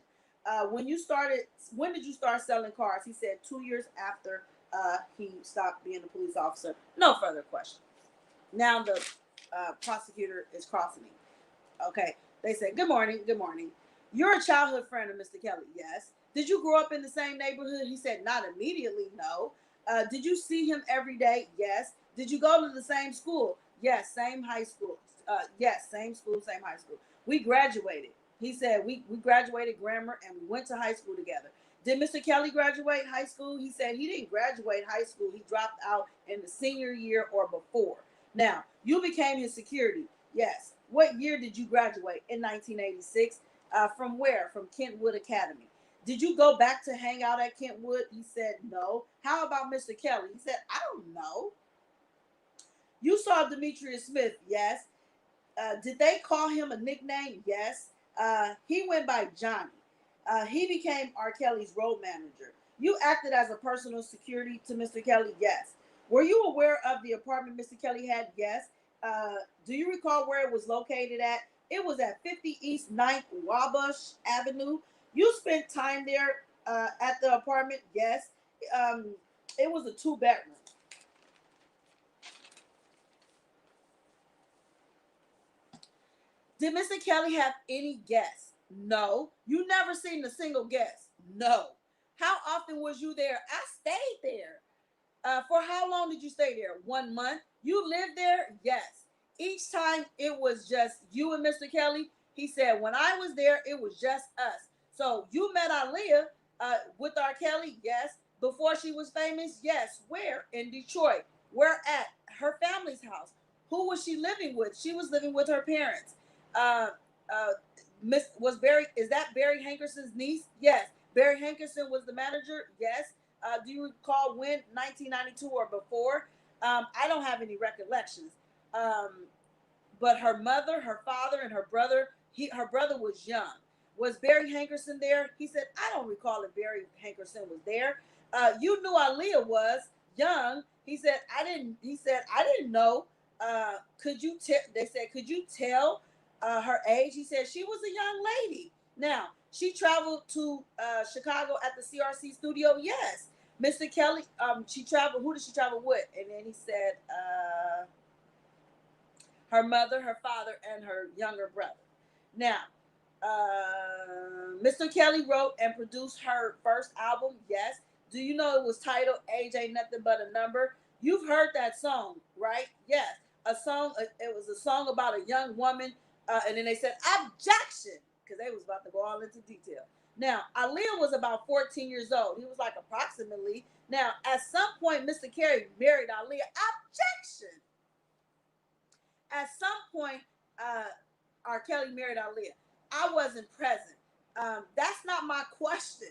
When did you start selling cars? He said 2 years after he stopped being a police officer. No further questions. Now the prosecutor is crossing me. Okay. They said, good morning. Good morning. You're a childhood friend of Mr. Kelly. Yes. Did you grow up in the same neighborhood? He said, not immediately. No. Did you see him every day? Yes. Did you go to the same school? Yes. Same high school. Yes. Same school, same high school. We graduated. He said, we graduated grammar and we went to high school together. Did Mr. Kelly graduate high school? He said he didn't graduate high school. He dropped out in the senior year or before. Now, you became his security. Yes. What year did you graduate? In 1986. From where? From Kentwood Academy. Did you go back to hang out at Kentwood? He said no. How about Mr. Kelly? He said, I don't know. You saw Demetrius Smith? Yes. Did they call him a nickname? Yes. He went by Johnny. He became R. Kelly's road manager. You acted as a personal security to Mr. Kelly? Yes. Were you aware of the apartment Mr. Kelly had? Yes. Do you recall where it was located at? It was at 50 East 9th Wabash Avenue. You spent time there at the apartment? Yes. It was a 2-bedroom. Did Mr. Kelly have any guests? No. You never seen a single guest? No. How often was you there? I stayed there. For how long did you stay there? 1 month. You lived there? Yes. Each time it was just you and Mr. Kelly. He said, when I was there, it was just us. So you met Aaliyah with R. Kelly? Yes. Before she was famous? Yes. Where? In Detroit. Where at? Her family's house. Who was she living with? She was living with her parents. Uh, uh, is that Barry Hankerson's niece? Yes. Barry Hankerson was the manager? Yes. Do you recall when? 1992 or before? I don't have any recollections. But her mother, her father, and her brother, her brother was young. Was Barry Hankerson there? He said, I don't recall if Barry Hankerson was there. You knew Aaliyah was young. He said, I didn't. He said, I didn't know. Could you tell? They said, could you tell her age? He said, she was a young lady. Now, she traveled to Chicago at the CRC studio. Yes. Mr. Kelly, she traveled. Who did she travel with? And then he said, her mother, her father, and her younger brother. Now, Mr. Kelly wrote and produced her first album. Yes. Do you know it was titled "Age Ain't Nothing But a Number"? You've heard that song, right? Yes. A song. It was a song about a young woman, and then they said objection because they was about to go all into detail. Now, Aaliyah was about 14 years old. He was like approximately. Now, at some point, Mr. Kelly married Aaliyah. Objection. At some point, R. Kelly married Aaliyah. I wasn't present. That's not my question.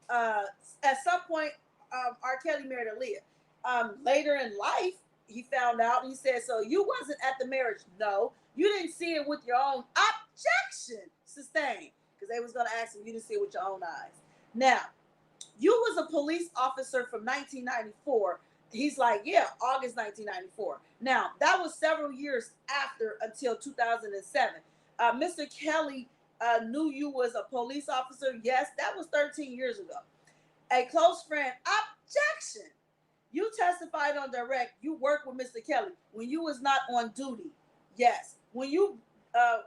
At some point, R. Kelly married Aaliyah. Later in life, he found out. He said, "So you wasn't at the marriage?" No, you didn't see it with your own. Objection sustained. because they was going to ask him, you didn't see it with your own eyes. Now, you was a police officer from 1994. He's like, yeah, August 1994. Now, that was several years after until 2007. Mr. Kelly knew you was a police officer. Yes, that was 13 years ago. A close friend, objection. You testified on direct. You worked with Mr. Kelly when you was not on duty. Yes. Uh,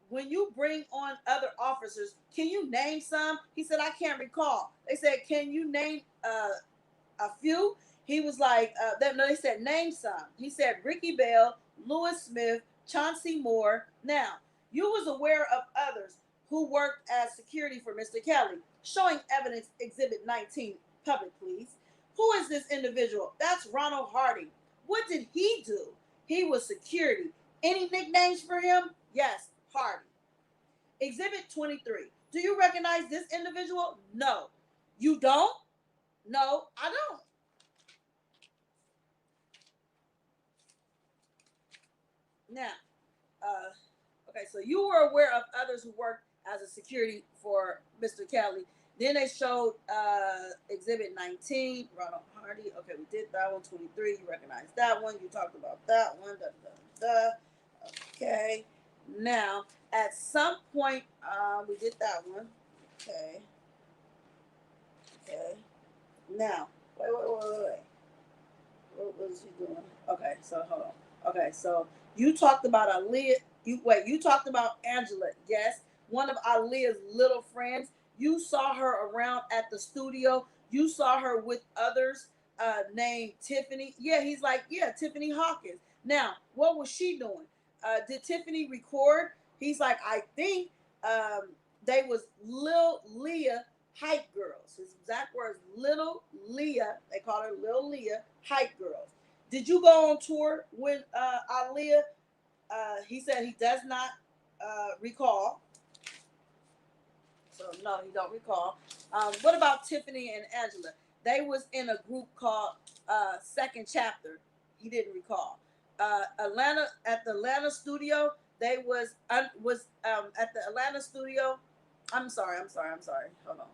when you bring on other officers, can you name some? He said, I can't recall. They said, can you name a few? He was like, no, they said, name some. He said, Ricky Bell, Lewis Smith, Chauncey Moore. Now, you was aware of others who worked as security for Mr. Kelly, showing evidence exhibit 19, public please. Who is this individual? That's Ronald Hardy. What did he do? He was security. Any nicknames for him? Yes, Hardy. Exhibit 23. Do you recognize this individual? No. You don't? No, I don't. Now, okay, so you were aware of others who worked as a security for Mr. Kelly. Then they showed Exhibit 19, Ronald Hardy. Okay, we did that one. 23, you recognize that one. You talked about that one. Da, da, da. Okay. Now, at some point, we did that one. Okay. Okay. Now, wait. What was he doing? Okay, so hold on. Okay, so you talked about Aaliyah. You talked about Angela. Yes, one of Aaliyah's little friends. You saw her around at the studio. You saw her with others named Tiffany. Yeah, he's like, yeah, Tiffany Hawkins. Now, what was she doing? Did Tiffany record? He's like, I think they was Lil Leah hype girls. His exact words, Little Leah. They call her Lil Leah hype girls. Did you go on tour with Aaliyah? He said he does not recall. So no, he don't recall. What about Tiffany and Angela? They was in a group called Second Chapter. He didn't recall. Atlanta at the Atlanta studio. They was at the Atlanta studio. I'm sorry. Hold on.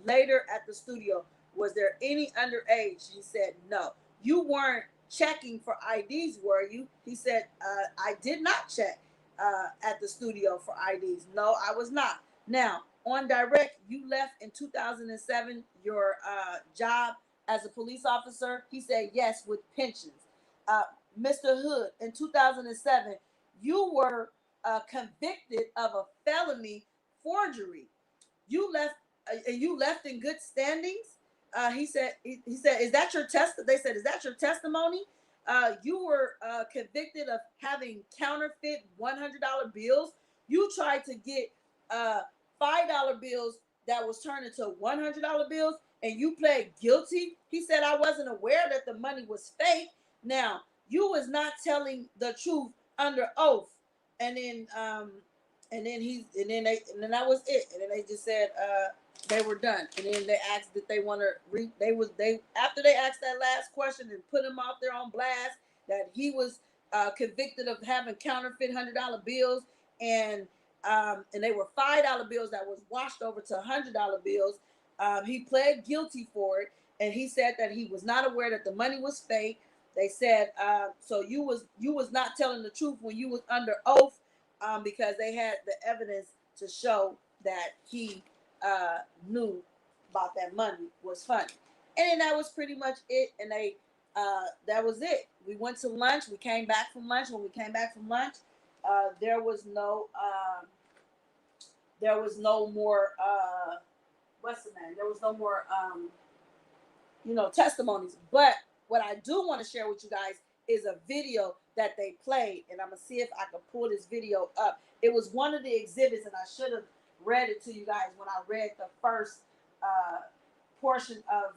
Later at the studio, was there any underage? He said no. You weren't checking for IDs, were you? He said, I did not check at the studio for IDs. No, I was not. Now, on direct, you left in 2007 your job as a police officer. He said yes, with pensions. Mr. Hood, in 2007, you were convicted of a felony forgery. You left, and you left in good standings. He said, is that your test? They said, is that your testimony? You were convicted of having counterfeit $100 bills. You tried to get $5 bills that was turned into $100 bills, and you pled guilty. He said, I wasn't aware that the money was fake. Now, you was not telling the truth under oath. And then that was it. And then they just said they were done. And then they asked that they want to they after they asked that last question and put him out there on blast that he was convicted of having counterfeit $100 bills, and they were $5 bills that was washed over to $100 bills. He pled guilty for it, and he said that he was not aware that the money was fake. They said, so you was not telling the truth when you was under oath, because they had the evidence to show that he knew about that money was funny. And then that was pretty much it. And that was it. We went to lunch. We came back from lunch. When we came back from lunch, there was no more what's the name? There was no more testimonies. But what I do want to share with you guys is a video that they played, and I'm gonna see if I can pull this video up. It was one of the exhibits, and I should have read it to you guys when I read the first portion of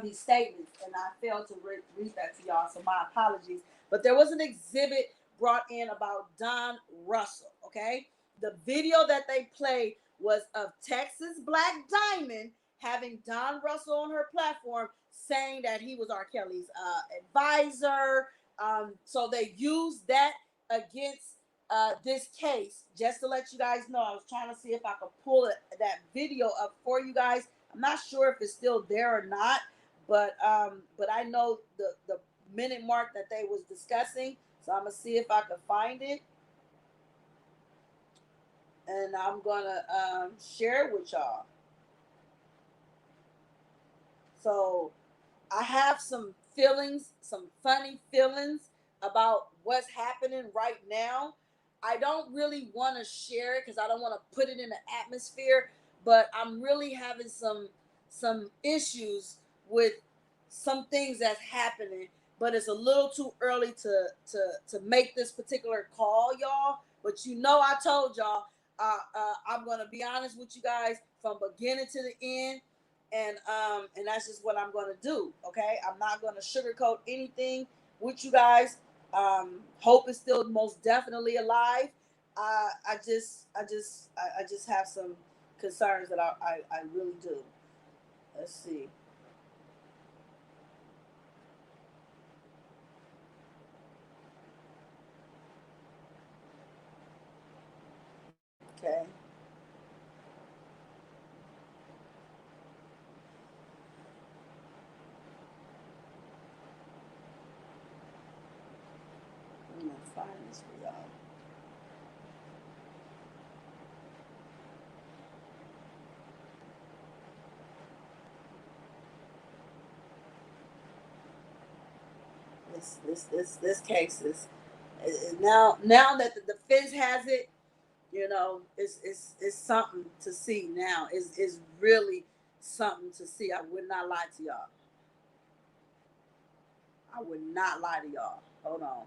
these statements, and I failed to read that to y'all, so my apologies. But there was an exhibit brought in about Don Russell. Okay, the video that they played was of Texas Black Diamond having Don Russell on her platform saying that he was R. Kelly's advisor. So they used that against this case, just to let you guys know, I was trying to see if I could pull that video up for you guys. I'm not sure if it's still there or not, but I know the minute mark that they was discussing, so I'm gonna see if I can find it, and I'm gonna share it with y'all. So I have some feelings, some funny feelings about what's happening right now. I don't really want to share it because I don't want to put it in the atmosphere, but I'm really having some issues with some things that's happening. But it's a little too early to make this particular call, y'all. But you know, I told y'all I'm gonna be honest with you guys from beginning to the end, and that's just what I'm gonna do. Okay, I'm not gonna sugarcoat anything with you guys. Hope is still most definitely alive. I just have some concerns that I really do. Let's see. Okay. I'm gonna find this for y'all. This case is now that the defense has it, you know, it's something to see now. It's really something to see. I would not lie to y'all. I would not lie to y'all. Hold on.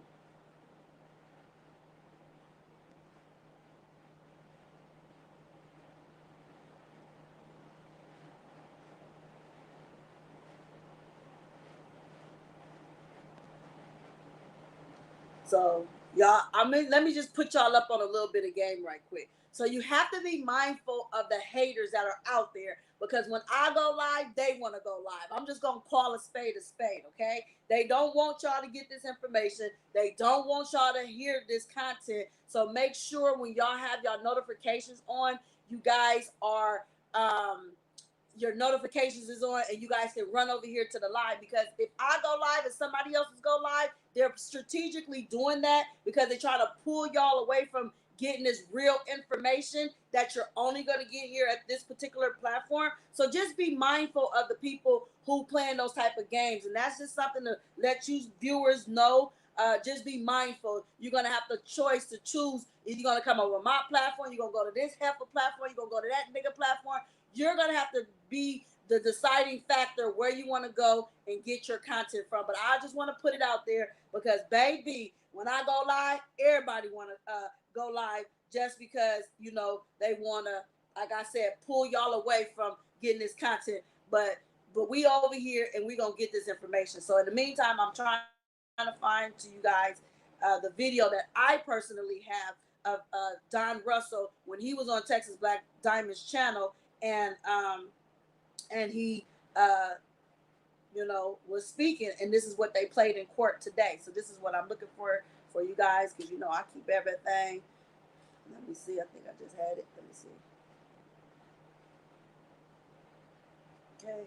So y'all, I mean, let me just put y'all up on a little bit of game right quick. So you have to be mindful of the haters that are out there, because when I go live, they want to go live. I'm just gonna call a spade, okay? They don't want y'all to get this information. They don't want y'all to hear this content. So make sure when y'all have y'all notifications on, you guys are your notifications is on and you guys can run over here to the live, because if I go live and somebody else is go live, they're strategically doing that because they're trying to pull y'all away from getting this real information that you're only going to get here at this particular platform. So just be mindful of the people who playing those type of games, and that's just something to let you viewers know. Just be mindful. You're gonna have the choice to choose if you're gonna come over my platform, you're gonna go to this heifer platform, you're gonna go to that nigga platform. You're gonna have to be the deciding factor where you want to go and get your content from. But I just want to put it out there because, baby, when I go live, everybody want to go live just because, you know, they want to, like I said, pull y'all away from getting this content. But we over here and we gonna get this information. So in the meantime, I'm trying to find to you guys the video that I personally have of Don Russell when he was on Texas Black Diamond's channel, and he you know, was speaking, and this is what they played in court today. So this is what I'm looking for you guys, because you know I keep everything. Let me see. I think I just had it. Let me see. Okay.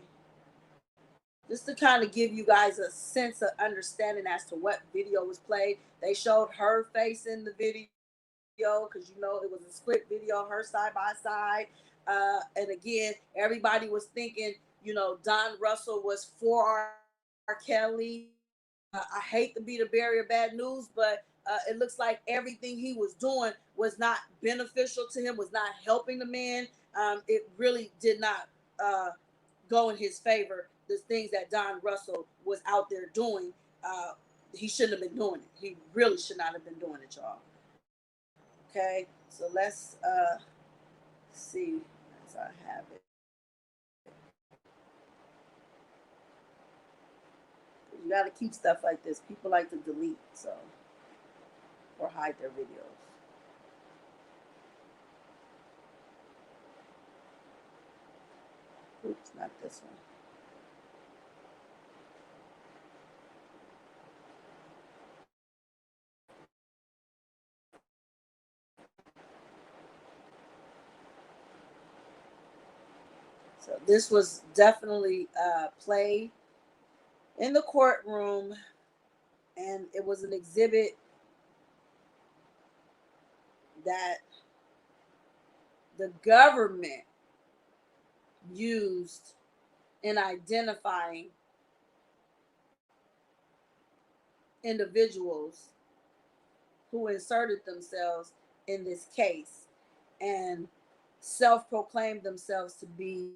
Just to kind of give you guys a sense of understanding as to what video was played. They showed her face in the video because you know it was a split video, her side by side. And again, everybody was thinking, you know, Don Russell was for R. Kelly. I hate to be the bearer of bad news, but it looks like everything he was doing was not beneficial to him, was not helping the man. It really did not go in his favor. The things that Don Russell was out there doing, he shouldn't have been doing it. He really should not have been doing it, y'all. Okay, so let's see as I have it. You got to keep stuff like this. People like to delete, so, or hide their videos. Oops, not this one. So this was definitely played in the courtroom, and it was an exhibit that the government used in identifying individuals who inserted themselves in this case and self-proclaimed themselves to be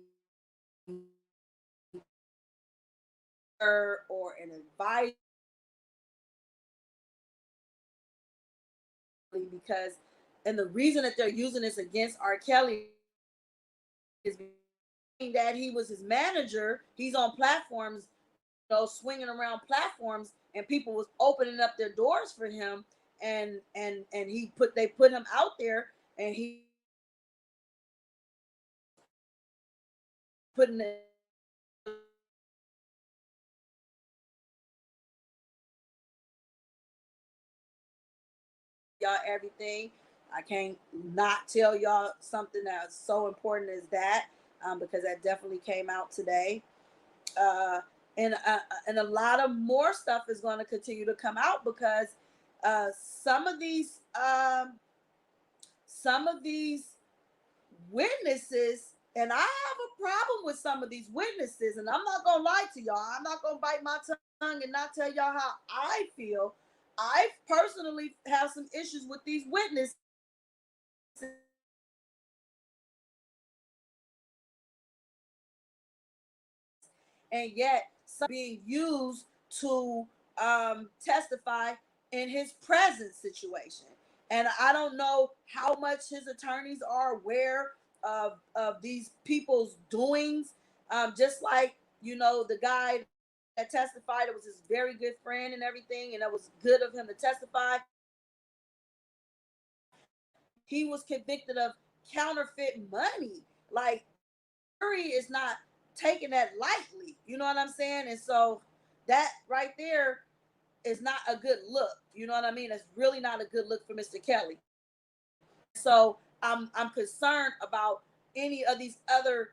or an advisor, because and the reason that they're using this against R. Kelly is that he was his manager. He's on platforms, swinging around platforms, and people was opening up their doors for him, and they put him out there, and he putting y'all everything. I can't not tell y'all something that's so important as that, because that definitely came out today. Uh, and a lot of more stuff is going to continue to come out, because uh, some of these um, some of these witnesses, and I have a problem with some of these witnesses, and I'm not gonna lie to y'all. I'm not gonna bite my tongue and not tell y'all how I feel. I personally have some issues with these witnesses, and yet some being used to testify in his present situation. And I don't know how much his attorneys are aware of these people's doings. Just like, the guy that testified, it was his very good friend and everything, and it was good of him to testify. He was convicted of counterfeit money. Like, jury is not taking that lightly. You know what I'm saying? And so that right there is not a good look. You know what I mean? It's really not a good look for Mr. Kelly. So I'm concerned about any of these other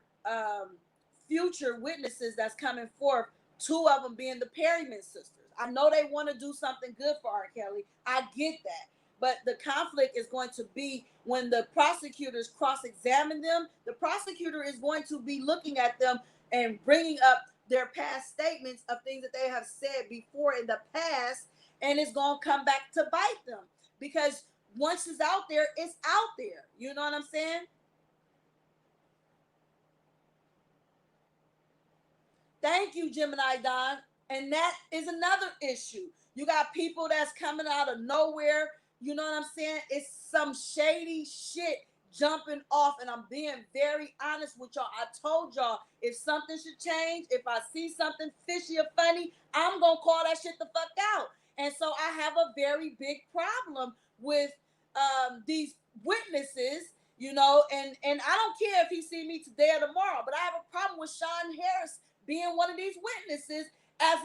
future witnesses that's coming forth. Two of them being the Perryman sisters. I know they want to do something good for R. Kelly. I get that. But the conflict is going to be when the prosecutors cross-examine them. The prosecutor is going to be looking at them and bringing up their past statements of things that they have said before in the past, and it's going to come back to bite them, because once it's out there, it's out there. You know what I'm saying? Thank you, Gemini Don. And that is another issue. You got people that's coming out of nowhere. You know what I'm saying? It's some shady shit jumping off. And I'm being very honest with y'all. I told y'all, if something should change, if I see something fishy or funny, I'm going to call that shit the fuck out. And so I have a very big problem with these witnesses, and I don't care if he see me today or tomorrow, but I have a problem with Sean Harris being one of these witnesses as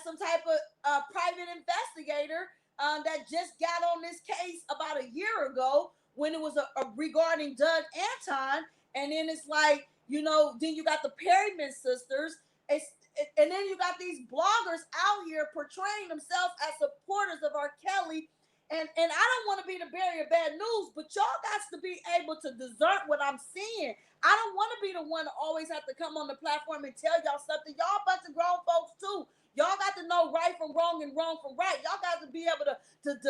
some type of private investigator that just got on this case about a year ago, when it was regarding Doug Anton. And then it's like, then you got the Perryman sisters. And then you got these bloggers out here portraying themselves as supporters of R. Kelly. And I don't want to be the bearer of bad news, but y'all got to be able to discern what I'm seeing. I don't want to be the one to always have to come on the platform and tell y'all something. Y'all a bunch of grown folks too. Y'all got to know right from wrong and wrong from right. Y'all got to be able to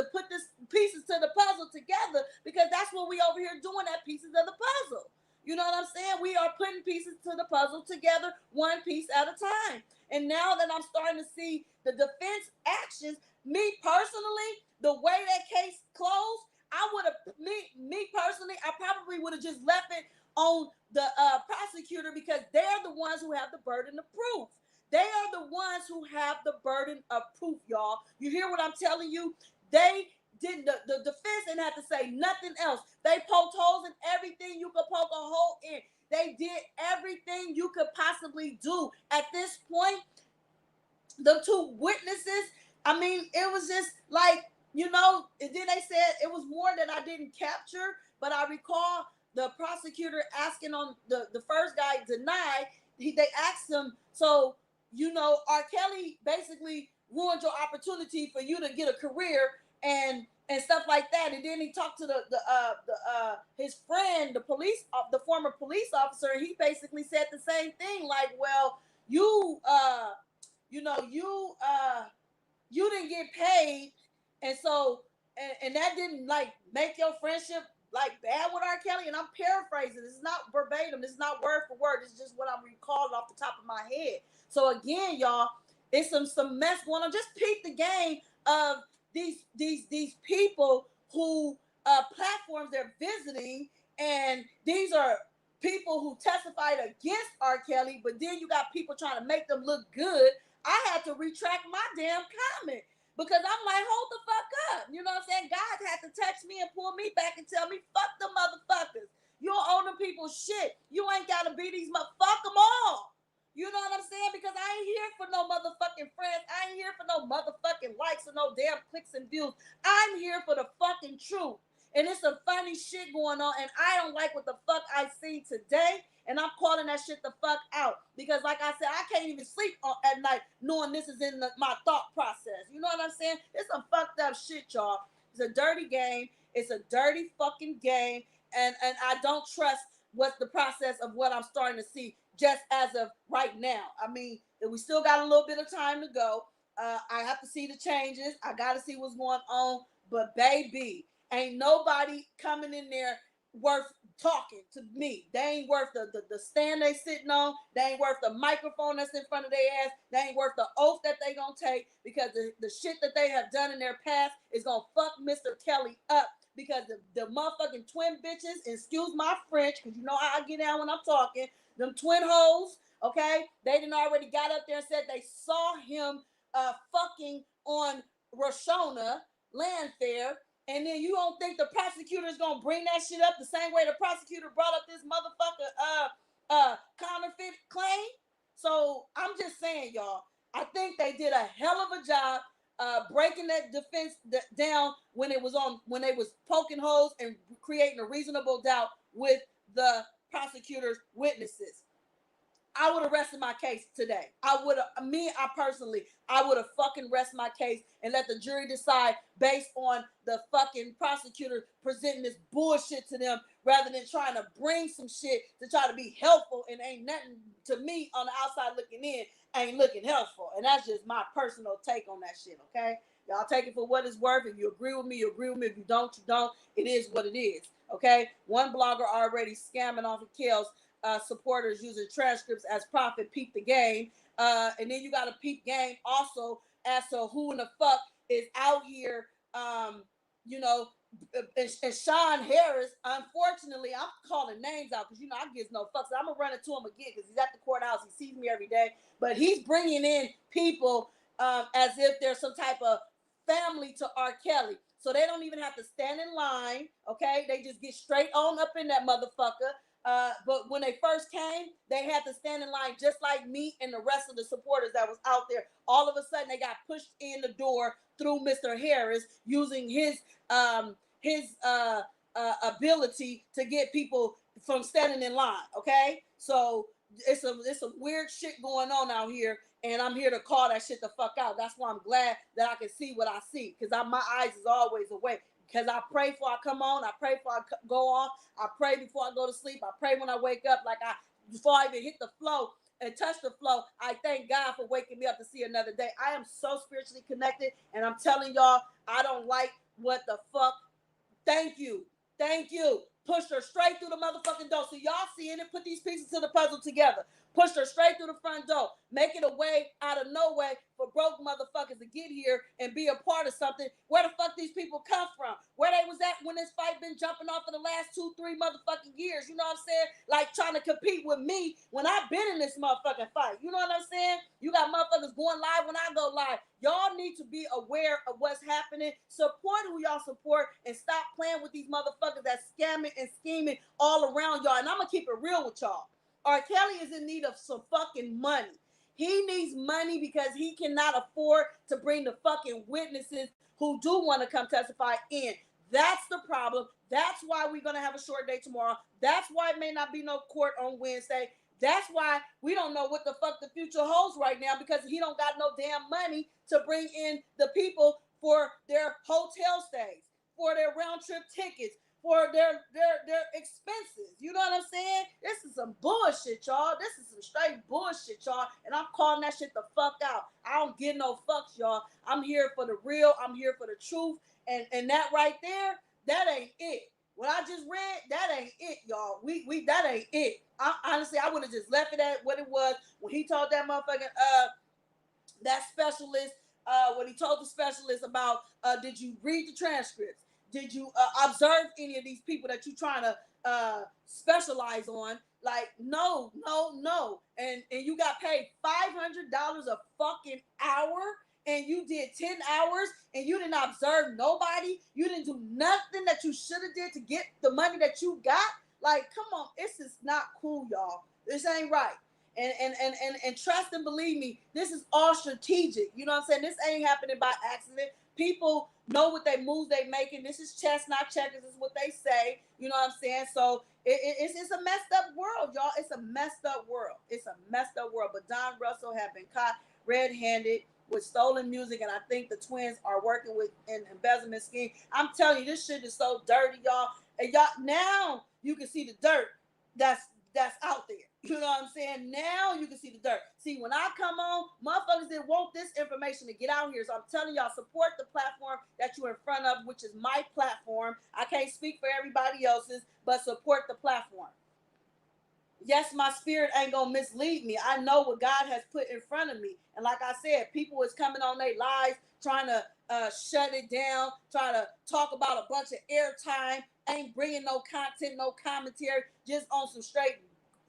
put this pieces to the puzzle together, because that's what we over here doing, at pieces of the puzzle. You know what I'm saying? We are putting pieces to the puzzle together, one piece at a time. And now that I'm starting to see the defense actions, me personally, the way that case closed, I would have, me personally, I probably would have just left it on the prosecutor, because they're the ones who have the burden of proof. They are the ones who have the burden of proof, y'all. You hear what I'm telling you? They didn't, the defense didn't have to say nothing else. They poked holes in everything you could poke a hole in. They did everything you could possibly do. At this point, the two witnesses, I mean, it was just like, and then they said it was more that I didn't capture, but I recall the prosecutor asking on the first guy denied. They asked him, so R. Kelly basically ruined your opportunity for you to get a career and stuff like that. And then he talked to his friend, the former police officer. And he basically said the same thing, like, well, you you didn't get paid, and so and that didn't like make your friendship like bad with R. Kelly. And I'm paraphrasing. This is not verbatim. This is not word for word. It's just what I'm recalling off the top of my head. So again, y'all, it's some mess going on. Just peep the game of these people who platforms they're visiting, and these are people who testified against R. Kelly, but then you got people trying to make them look good. I had to retract my damn comment because I'm like, hold the fuck up. You know what I'm saying? God had to touch me and pull me back and tell me, fuck the motherfuckers. You don't owe them people shit. You ain't got to be these fuck them all. You know what I'm saying? Because I ain't here for no motherfucking friends. I ain't here for no motherfucking likes or no damn clicks and views. I'm here for the fucking truth. And it's some funny shit going on, and I don't like what the fuck I see today, and I'm calling that shit the fuck out. Because like I said, I can't even sleep at night knowing this is in my thought process. You know what I'm saying? It's some fucked up shit, y'all. It's a dirty game. It's a dirty fucking game, and I don't trust what the process of what I'm starting to see just as of right now. I mean, we still got a little bit of time to go. I have to see the changes. I got to see what's going on. But baby, ain't nobody coming in there worth talking to me. They ain't worth the stand they sitting on. They ain't worth the microphone that's in front of their ass. They ain't worth the oath that they gonna take, because the shit that they have done in their past is gonna fuck Mr. Kelly up. Because the motherfucking twin bitches, excuse my French, because you know how I get down when I'm talking, them twin hoes, okay? They done already got up there and said they saw him fucking on Roshona land fair. And then you don't think the prosecutor is gonna bring that shit up the same way the prosecutor brought up this motherfucker counterfeit claim? So I'm just saying, y'all, I think they did a hell of a job breaking that defense down when they was poking holes and creating a reasonable doubt with the prosecutor's witnesses. I would have rested my case today. I would have fucking rested my case and let the jury decide based on the fucking prosecutor presenting this bullshit to them, rather than trying to bring some shit to try to be helpful, and ain't nothing to me on the outside looking in ain't looking helpful. And that's just my personal take on that shit, okay? Y'all take it for what it's worth. If you agree with me, you agree with me. If you don't, you don't. It is what it is, okay? One blogger already scamming off of Kel's supporters using transcripts as profit. Peep the game. And then you got to peep game also as to who in the fuck is out here, and Sean Harris. Unfortunately, I'm calling names out because, I gives no fucks. I'm going to run into him again because he's at the courthouse. He sees me every day. But he's bringing in people as if they're some type of family to R. Kelly. So they don't even have to stand in line, okay? They just get straight on up in that motherfucker. But when they first came, they had to stand in line just like me and the rest of the supporters that was out there. All of a sudden, they got pushed in the door through Mr. Harris using his ability to get people from standing in line. Okay, so it's some weird shit going on out here, and I'm here to call that shit the fuck out. That's why I'm glad that I can see what I see, because my eyes is always awake. Because I pray before I come on. I pray before I go off. I pray before I go to sleep. I pray when I wake up. Before I even hit the flow and touch the flow, I thank God for waking me up to see another day. I am so spiritually connected. And I'm telling y'all, I don't like what the fuck. Thank you. Thank you. Pushed her straight through the motherfucking door. So y'all seeing it, put these pieces to the puzzle together. Pushed her straight through the front door. Make it a way out of no way for broke motherfuckers to get here and be a part of something. Where the fuck these people come from? Where they was at when this fight been jumping off for the last 2-3 motherfucking years? You know what I'm saying? Like trying to compete with me when I've been in this motherfucking fight. You know what I'm saying? You got motherfuckers going live when I go live. Y'all need to be aware of what's happening. Support who y'all support and stop playing with these motherfuckers that's scamming and scheming all around y'all. And I'm going to keep it real with y'all. R. Kelly is in need of some fucking money. He needs money because he cannot afford to bring the fucking witnesses who do want to come testify in. That's the problem. That's why we're going to have a short day tomorrow. That's why it may not be no court on Wednesday. That's why we don't know what the fuck the future holds right now, because he don't got no damn money to bring in the people for their hotel stays, for their round trip tickets, for their expenses. You know what I'm saying? This is some bullshit, y'all. This is some straight bullshit, y'all. And I'm calling that shit the fuck out. I don't give no fucks, y'all. I'm here for the real. I'm here for the truth. And that right there, that ain't it. What I just read, that ain't it, y'all. We that ain't it. Honestly, I would have just left it at what it was when he told that motherfucking that specialist, when he told the specialist about, did you read the transcripts? Did you observe any of these people that you trying to specialize on? Like, no, no, no. And you got paid $500 a fucking hour, and you did 10 hours, and you didn't observe nobody. You didn't do nothing that you should have did to get the money that you got. Like, come on, this is not cool, y'all. This ain't right. And trust and believe me, this is all strategic. You know what I'm saying? This ain't happening by accident. People know what they moves they making. This is chess, not checkers. This is what they say. You know what I'm saying? So it's a messed up world, y'all. It's a messed up world. It's a messed up world. But Don Russell have been caught red-handed with stolen music, and I think the twins are working with an embezzlement scheme. I'm telling you, this shit is so dirty, y'all. And y'all, now you can see the dirt that's out there. You know what I'm saying? Now you can see the dirt. See, when I come on, motherfuckers didn't want this information to get out here. So I'm telling y'all, support the platform that you're in front of, which is my platform. I can't speak for everybody else's, but support the platform. Yes, my spirit ain't gonna mislead me. I know what God has put in front of me. And like I said, people is coming on their lives trying to shut it down, trying to talk about a bunch of airtime, ain't bringing no content, no commentary, just on some straight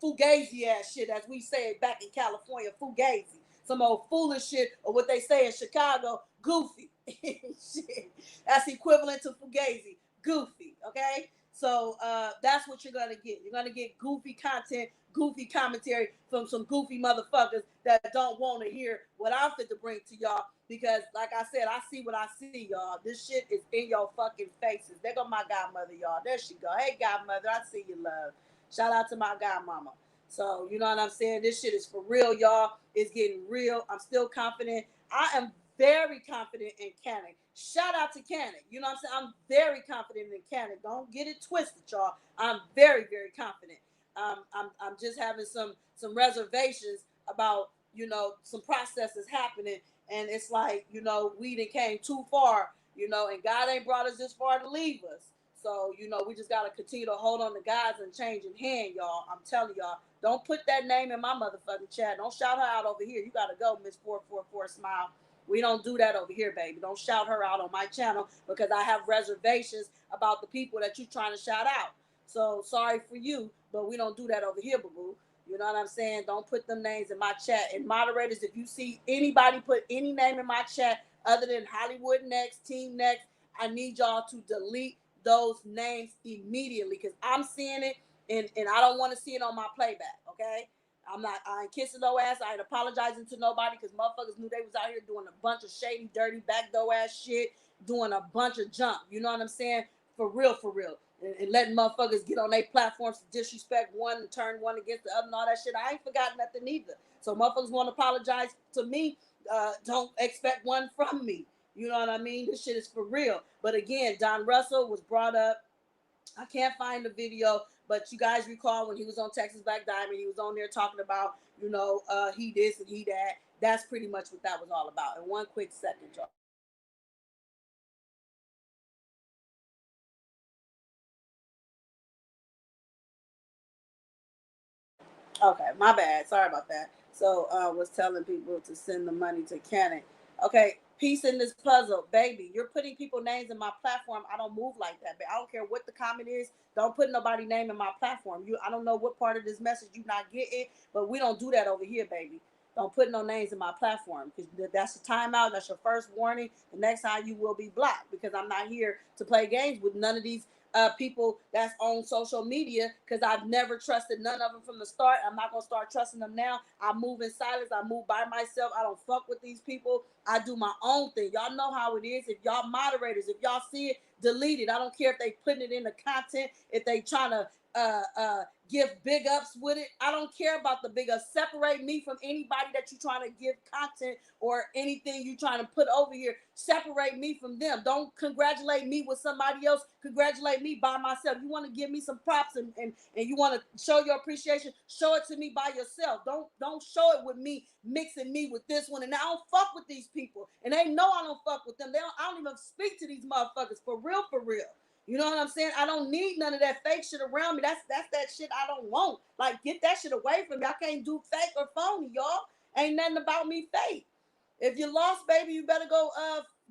fugazi ass shit, as we say it back in California, fugazi. Some old foolish shit, or what they say in Chicago, goofy. Shit. That's equivalent to fugazi, goofy, okay? So that's what you're going to get. You're going to get goofy content, goofy commentary from some goofy motherfuckers that don't want to hear what I'm fit to bring to y'all. Because, like I said, I see what I see, y'all. This shit is in your fucking faces. There go my godmother, y'all. There she go. Hey, godmother, I see you, love. Shout out to my godmama. So, you know what I'm saying? This shit is for real, y'all. It's getting real. I'm still confident. I am very confident in Cannon. Shout out to Cannon. You know what I'm saying? I'm very confident in Cannon. Don't get it twisted, y'all. I'm very, very confident. I'm just having some reservations about, you know, some processes happening. And it's like, you know, we done came too far, you know, and God ain't brought us this far to leave us. So, you know, we just got to continue to hold on to God's and change in hand, y'all. I'm telling y'all, don't put that name in my motherfucking chat. Don't shout her out over here. You got to go, Miss 444 Smile. We don't do that over here, baby. Don't shout her out on my channel, because I have reservations about the people that you're trying to shout out. So, sorry for you, but we don't do that over here, boo-boo. You know what I'm saying? Don't put them names in my chat. And moderators, if you see anybody put any name in my chat other than Hollywood Next, Team Next, I need y'all to delete those names immediately, because I'm seeing it, and I don't want to see it on my playback, okay? I ain't kissing no ass. I ain't apologizing to nobody, because motherfuckers knew they was out here doing a bunch of shady, dirty, backdoor ass shit, doing a bunch of junk. You know what I'm saying? For real, for real. And letting motherfuckers get on their platforms to disrespect one and turn one against the other and all that shit. I ain't forgot nothing either. So motherfuckers want to apologize to me. Don't expect one from me. You know what I mean? This shit is for real. But again, Don Russell was brought up. I can't find the video, but you guys recall when he was on Texas Black Diamond, he was on there talking about, you know, he this and he that. That's pretty much what that was all about. In one quick second, y'all. Okay, my bad. Sorry about that. So was telling people to send the money to Cannon. Okay, piece in this puzzle, baby. You're putting people names in my platform. I don't move like that, but I don't care what the comment is. Don't put nobody name in my platform. I don't know what part of this message you not getting, but we don't do that over here, baby. Don't put no names in my platform, because that's a timeout. That's your first warning. The next time you will be blocked, because I'm not here to play games with none of these people that's on social media, because I've never trusted none of them from the start. I'm not gonna start trusting them now. I move in silence. I move by myself. I don't fuck with these people. I do my own thing. Y'all know how it is. If y'all moderators, if y'all see it, delete it. I don't care if they putting it in the content, if they trying to give big ups with it. I don't care about the big ups. Separate me from anybody that you're trying to give content or anything you trying to put over here. Separate me from them. Don't congratulate me with somebody else. Congratulate me by myself. You want to give me some props and you want to show your appreciation, show it to me by yourself. Don't show it with me, mixing me with this one. And I don't fuck with these people. And they know I don't fuck with them. I don't even speak to these motherfuckers for real, for real. You know what I'm saying? I don't need none of that fake shit around me. That's that shit I don't want. Like, get that shit away from me. I can't do fake or phony, y'all. Ain't nothing about me fake. If you lost, baby, you better go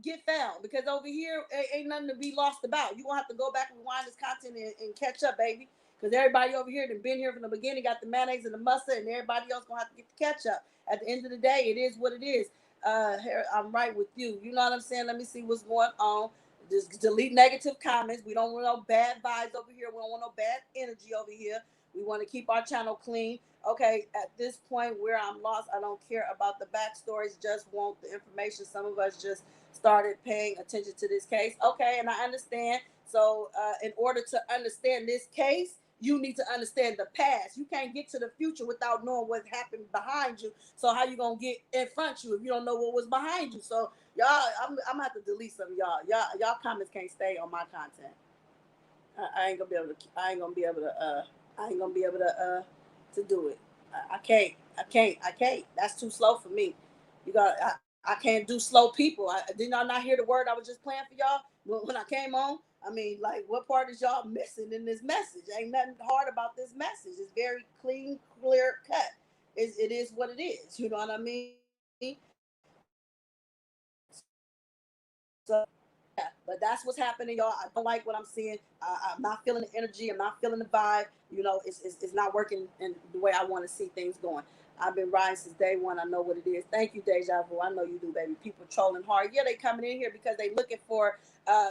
get found, because over here ain't nothing to be lost about. You gonna have to go back and rewind this content and catch up, baby. Because everybody over here that been here from the beginning got the mayonnaise and the mustard, and everybody else gonna have to get the catch up. At the end of the day, it is what it is. I'm right with you. You know what I'm saying? Let me see what's going on. Just delete negative comments. We don't want no bad vibes over here. We don't want no bad energy over here. We want to keep our channel clean. Okay, at this point where I'm lost, I don't care about the backstories, just want the information. Some of us just started paying attention to this case. Okay, and I understand. So in order to understand this case, you need to understand the past. You can't get to the future without knowing what happened behind you. So how you gonna get in front of you if you don't know what was behind you? So y'all, I'm gonna have to delete some of y'all. Y'all comments can't stay on my content. I ain't gonna be able to. I ain't gonna be able to. I ain't gonna be able to do it. I can't. I can't. That's too slow for me. You got. I can't do slow people. Did y'all not hear the word I was just playing for y'all when I came on? I mean, like, what part is y'all missing in this message? Ain't nothing hard about this message. It's very clean, clear cut. It is what it is. You know what I mean? So yeah, but that's what's happening, y'all. I don't like what I'm seeing. I'm not feeling the energy. I'm not feeling the vibe. You know, it's not working in the way I want to see things going. I've been riding since day one. I know what it is. Thank you, Deja Vu. I know you do, baby. People trolling hard. Yeah, they coming in here because they looking for.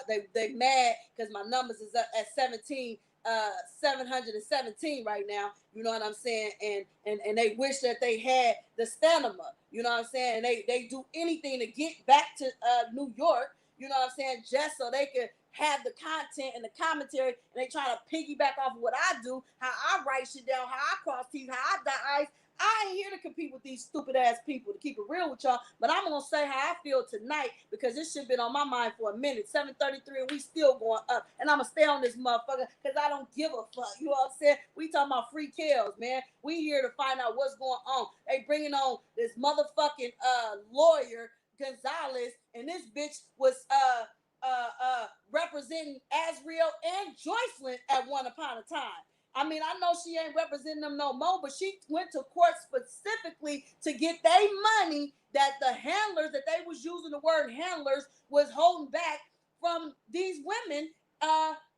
They mad because my numbers is up at 717 right now. You know what I'm saying? And they wish that they had the stamina. You know what I'm saying? And they do anything to get back to New York. You know what I'm saying? Just so they can have the content and the commentary, and they try to piggyback off of what I do, how I write shit down, how I cross T's, how I dot I's. I ain't here to compete with these stupid ass people, to keep it real with y'all. But I'm gonna say how I feel tonight, because this shit been on my mind for a minute. 7:33 and we still going up. And I'm gonna stay on this motherfucker because I don't give a fuck. You know what I'm saying? We talking about free kills, man. We here to find out what's going on. They bringing on this motherfucking lawyer Gonzalez, and this bitch was representing Azriel and Joycelyn at one upon a time. I mean, I know she ain't representing them no more, but she went to court specifically to get their money that the handlers, that they was using the word handlers, was holding back from these women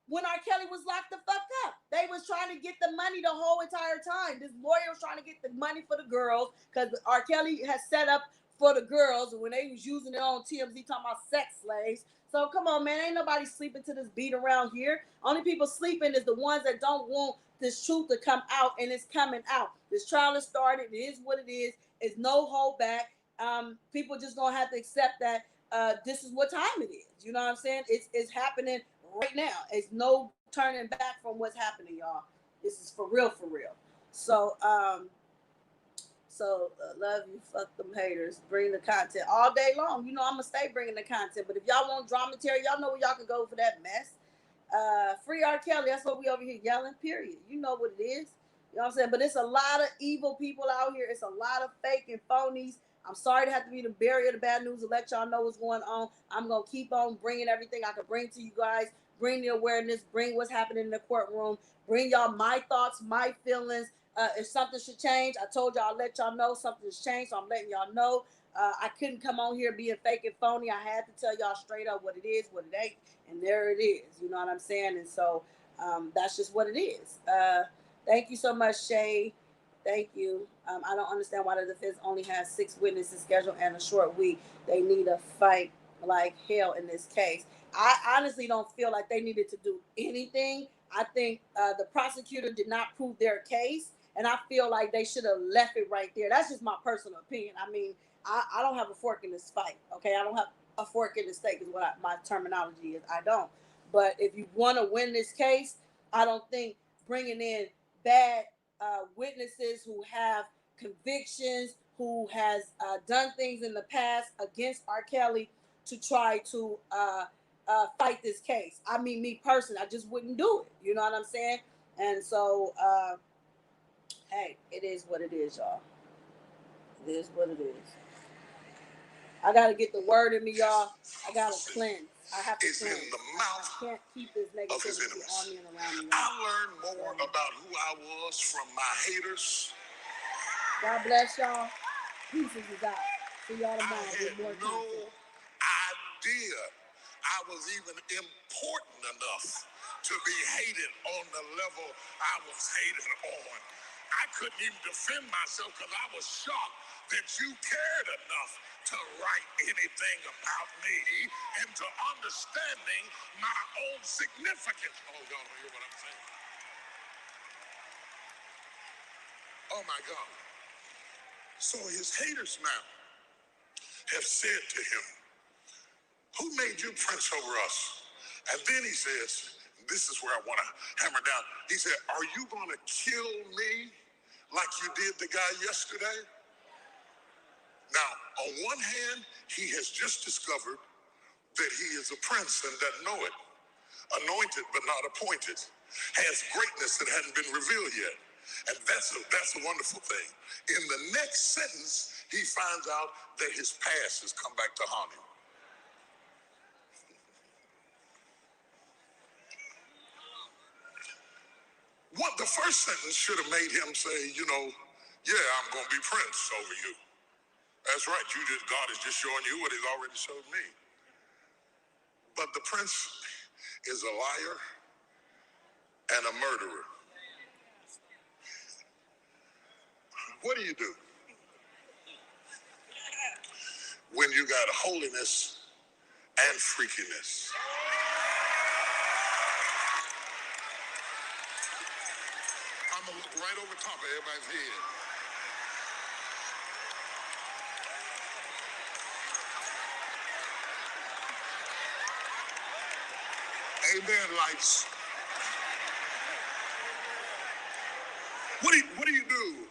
when R. Kelly was locked the fuck up. They was trying to get the money the whole entire time. This lawyer was trying to get the money for the girls because R. Kelly has set up for the girls when they was using it on TMZ talking about sex slaves. So come on, man. Ain't nobody sleeping to this beat around here. Only people sleeping is the ones that don't want this truth to come out, and it's coming out. This trial has started. It is what it is. It's no hold back. People just gonna have to accept that this is what time it is. You know what I'm saying? It's happening right now. It's no turning back from what's happening, y'all. This is for real, for real. So love you, fuck them haters. Bring the content all day long. You know I'm gonna stay bringing the content. But if y'all want dramatary, y'all know where y'all can go for that mess. Free R. Kelly. That's what we over here yelling. Period. You know what it is. You know what I'm saying? But it's a lot of evil people out here. It's a lot of fake and phonies. I'm sorry to have to be the bearer of the bad news to let y'all know what's going on. I'm gonna keep on bringing everything I can bring to you guys. Bring the awareness. Bring what's happening in the courtroom. Bring y'all my thoughts, my feelings. If something should change, I told y'all I'll let y'all know something's changed, so I'm letting y'all know. I couldn't come on here being fake and phony. I had to tell y'all straight up what it is, what it ain't, and there it is. You know what I'm saying? And so that's just what it is. Thank you so much, Shay. Thank you. I don't understand why the defense only has 6 witnesses scheduled and a short week. They need a fight like hell in this case. I honestly don't feel like they needed to do anything. I think the prosecutor did not prove their case, and I feel like they should have left it right there. That's just my personal opinion. I mean, I don't have a fork in this fight, okay? I don't have a fork in the steak is what my terminology is. I don't. But if you want to win this case, I don't think bringing in bad witnesses who have convictions, who has done things in the past against R. Kelly to try to fight this case. I mean, me personally, I just wouldn't do it. You know what I'm saying? And so, hey, it is what it is, y'all. It is what it is. I gotta get the word in me, y'all. I gotta cleanse. I have to cleanse. In the mouth I can't keep this negativity on me and around me. I learned more about who I was from my haters. God bless y'all. Pieces is out. See y'all tomorrow with more no content. idea I was even important enough to be hated on the level I was hated on. I couldn't even defend myself because I was shocked that you cared enough to write anything about me and to understanding my own significance. Oh, y'all don't hear what I'm saying? Oh, my God. So his haters now have said to him, who made you prince over us? And then he says, this is where I want to hammer down. He said, are you going to kill me like you did the guy yesterday? Now, on one hand, he has just discovered that he is a prince and doesn't know it. Anointed but not appointed. Has greatness that hadn't been revealed yet. And that's a wonderful thing. In the next sentence, he finds out that his past has come back to haunt him. What the first sentence should have made him say, yeah, I'm going to be prince over you. That's right. God is just showing you what he's already showed me. But the prince is a liar and a murderer. What do you do when you got holiness and freakiness? I'm going to look right over top of everybody's head. Amen, lights. What do you do?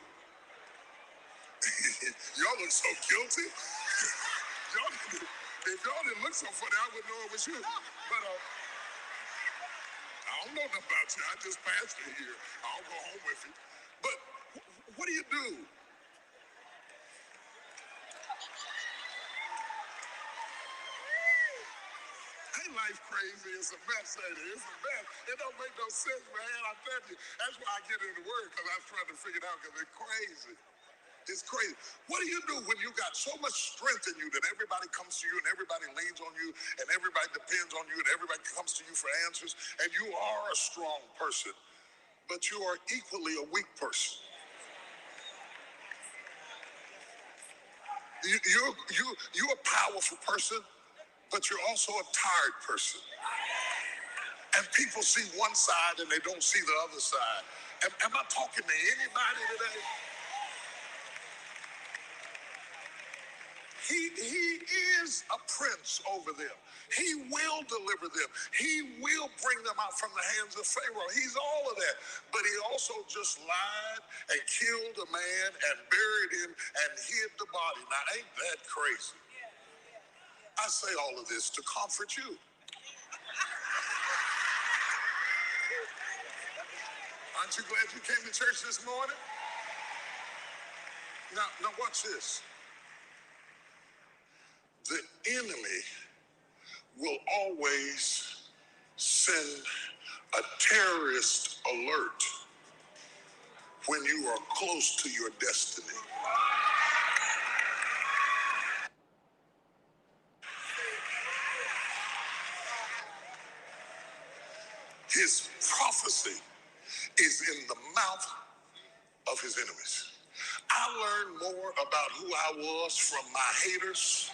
Y'all look so guilty. If y'all didn't look so funny, I wouldn't know it was you. But I don't know nothing about you. I just passed it here. I'll go home with you. But what do you do? Ain't life crazy? It's a mess, ain't it? It's a mess. It don't make no sense, man. I tell you. That's why I get into the word, because I was trying to figure it out, because it's crazy. It's crazy. What do you do when you got so much strength in you that everybody comes to you and everybody leans on you and everybody depends on you and everybody comes to you for answers, and you are a strong person, but you are equally a weak person? You're a powerful person, but you're also a tired person. And people see one side and they don't see the other side. Am I talking to anybody today? He is a prince over them. He will deliver them. He will bring them out from the hands of Pharaoh. He's all of that. But he also just lied and killed a man and buried him and hid the body. Now, ain't that crazy? I say all of this to comfort you. Aren't you glad you came to church this morning? Now watch this. The enemy will always send a terrorist alert when you are close to your destiny. His prophecy is in the mouth of his enemies. I learned more about who I was from my haters.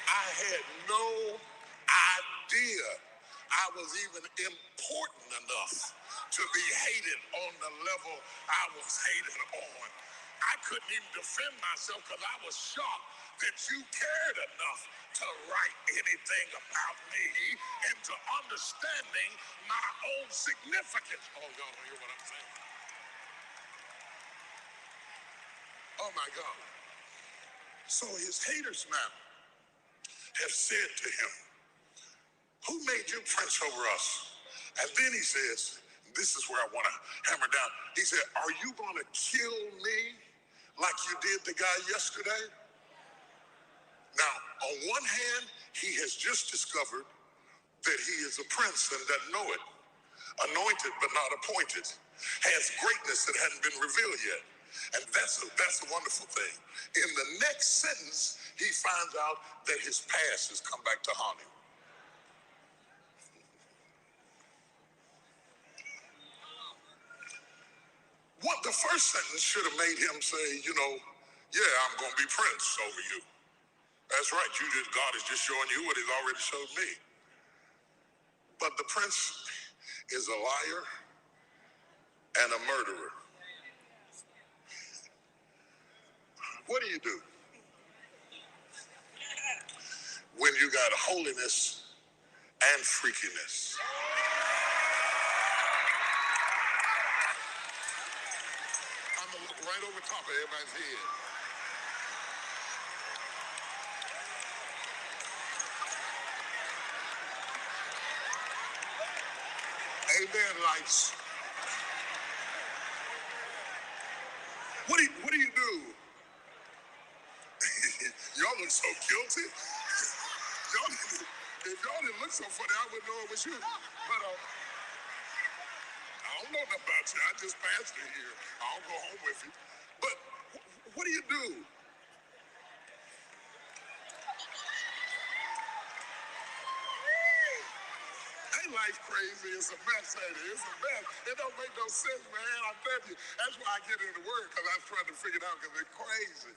I had no idea I was even important enough to be hated on the level I was hated on. I couldn't even defend myself because I was shocked that you cared enough to write anything about me into understanding my own significance. Oh, y'all don't hear what I'm saying? Oh, my God. So his haters now have said to him, who made you prince over us? And then he says, this is where I want to hammer down. He said, are you going to kill me like you did the guy yesterday? Now, on one hand, he has just discovered that he is a prince and doesn't know it. Anointed but not appointed. Has greatness that hadn't been revealed yet. And that's a wonderful thing. In the next sentence, he finds out that his past has come back to haunt him. What the first sentence should have made him say, yeah, I'm going to be prince over you. That's right, God is just showing you what he's already showed me. But the prince is a liar and a murderer. What do you do when you got holiness and freakiness? I'm going to look right over top of everybody's head. Amen, lights. What do you do? Y'all look so guilty. If y'all didn't look so funny, I wouldn't know it was you. But I don't know nothing about you. I just passed it here. I'll go home with you. But what do you do? Ain't life crazy? It's a mess, ain't it? It's a mess. It don't make no sense, man. I'm telling you. That's why I get into the word, because I was trying to figure it out, because it's crazy.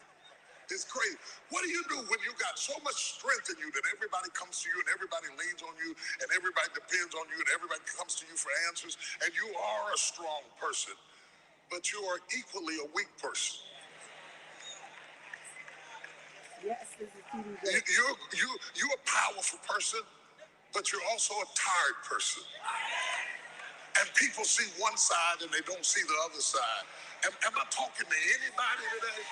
It's crazy. What do you do when you got so much strength in you that everybody comes to you and everybody leans on you and everybody depends on you and everybody comes to you for answers, and you are a strong person, but you are equally a weak person? Yes, this is TV. You're a powerful person, but you're also a tired person. And people see one side and they don't see the other side. Am I talking to anybody today?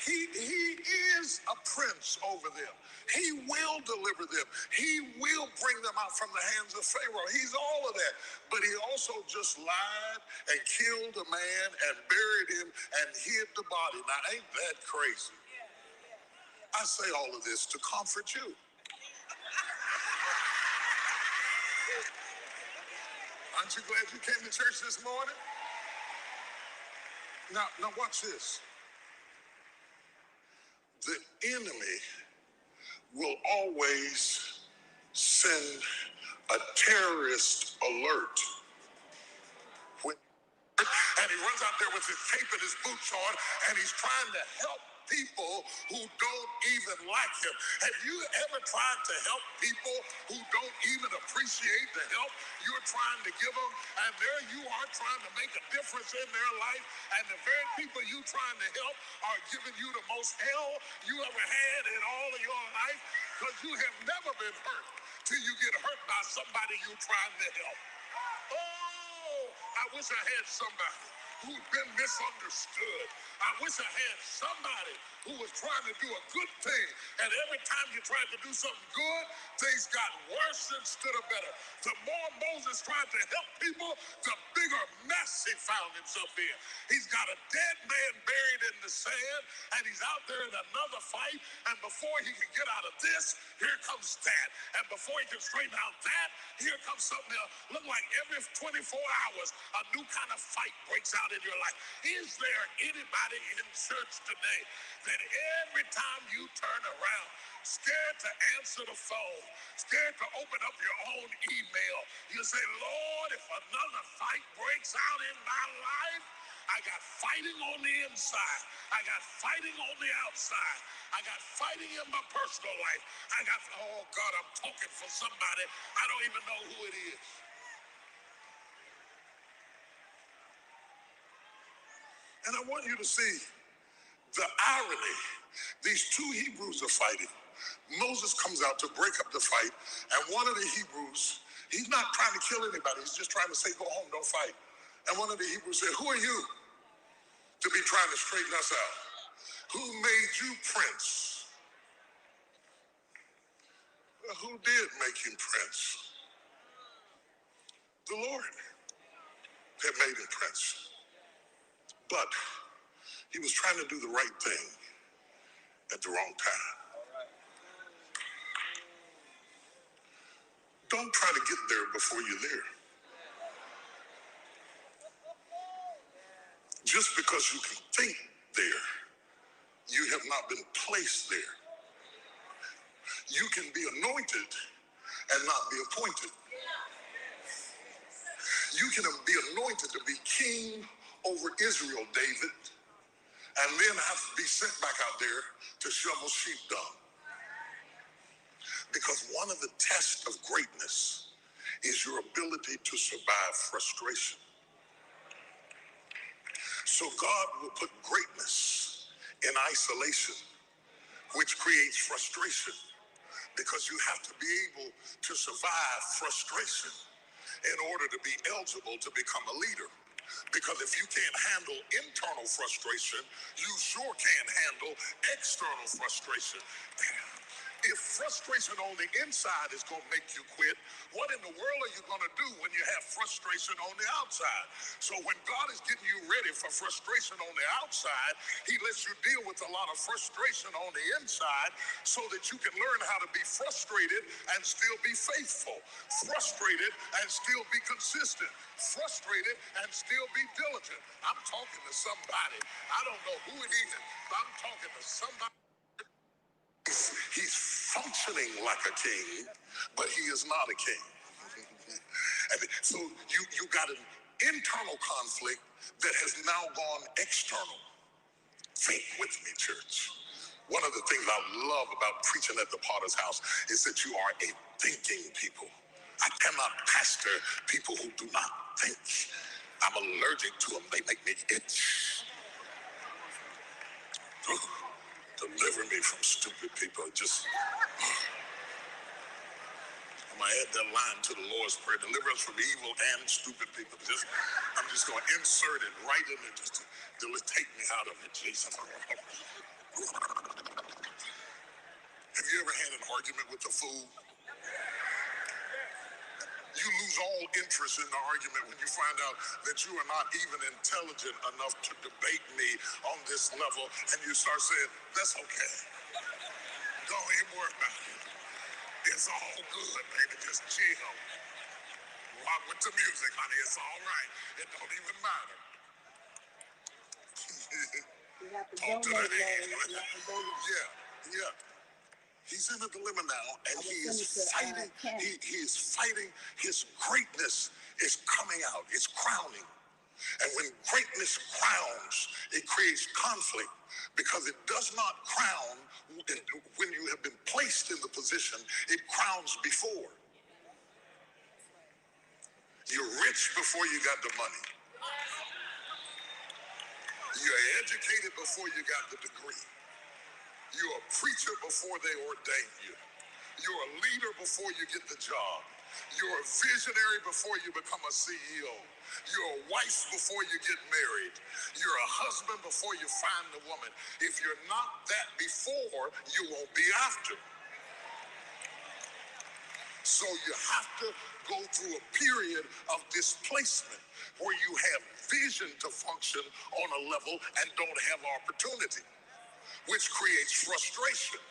He is a prince over them. He will deliver them. He will bring them out from the hands of Pharaoh. He's all of that. But he also just lied and killed a man and buried him and hid the body. Now, ain't that crazy? I say all of this to comfort you. Aren't you glad you came to church this morning? Now watch this. The enemy will always send a terrorist alert and he runs out there with his cape and his boots on, and he's trying to help people who don't even like him. Have you ever tried to help people who don't even appreciate the help you're trying to give them? And there you are trying to make a difference in their life, and the very people you trying to help are giving you the most hell you ever had in all of your life, because you have never been hurt till you get hurt by somebody you're trying to help. Oh, I wish I had somebody who'd been misunderstood. I wish I had somebody who was trying to do a good thing, and every time you tried to do something good, things got worse instead of better. The more Moses tried to help people, the bigger mess he found himself in. He's got a dead man buried in the sand, and he's out there in another fight, and before he can get out of this, here comes that. And before he can straighten out that, here comes something else. Look like every 24 hours, a new kind of fight breaks out in your life. Is there anybody in church today that every time you turn around, scared to answer the phone, scared to open up your own email, you say, Lord, if another fight breaks out in my life, I got fighting on the inside, I got fighting on the outside, I got fighting in my personal life, oh God, I'm talking for somebody, I don't even know who it is. And I want you to see the irony. These two Hebrews are fighting. Moses comes out to break up the fight, and one of the Hebrews, he's not trying to kill anybody, he's just trying to say, go home, don't fight. And one of the Hebrews said, who are you to be trying to straighten us out? Who made you prince? Well, who did make him prince? The Lord had made him prince. But he was trying to do the right thing at the wrong time. Don't try to get there before you're there. Just because you can think there, you have not been placed there. You can be anointed and not be appointed. You can be anointed to be king over Israel, David, and then have to be sent back out there to shovel sheep dung. Because one of the tests of greatness is your ability to survive frustration. So God will put greatness in isolation, which creates frustration, because you have to be able to survive frustration in order to be eligible to become a leader. Because if you can't handle internal frustration, you sure can't handle external frustration. If frustration on the inside is going to make you quit, what in the world are you going to do when you have frustration on the outside? So when God is getting you ready for frustration on the outside, he lets you deal with a lot of frustration on the inside so that you can learn how to be frustrated and still be faithful, frustrated and still be consistent, frustrated and still be diligent. I'm talking to somebody. I don't know who it is, but I'm talking to somebody. He's functioning like a king, but he is not a king. And so you got an internal conflict that has now gone external. Think with me, church. One of the things I love about preaching at the Potter's House is that you are a thinking people. I cannot pastor people who do not think. I'm allergic to them. They make me itch. Deliver me from stupid people. Just, I'm going to add that line to the Lord's Prayer. Deliver us from evil and stupid people. I'm just going to insert it right in there just to take me out of it, Jesus. Have you ever had an argument with a fool? You lose all interest in the argument when you find out that you are not even intelligent enough to debate me on this level, and you start saying, that's okay. Don't even worry about it. It's all good, baby. Just chill. Rock with the music, honey. It's all right. It don't even matter. Talk to that end. Yeah. He's in a dilemma now, and he is fighting. He is fighting. His greatness is coming out. It's crowning. And when greatness crowns, it creates conflict, because it does not crown when you have been placed in the position. It crowns before. You're rich before you got the money. You're educated before you got the degree. You're a preacher before they ordain you. You're a leader before you get the job. You're a visionary before you become a CEO. You're a wife before you get married. You're a husband before you find the woman. If you're not that before, you won't be after. So you have to go through a period of displacement where you have vision to function on a level and don't have opportunity, which creates frustration.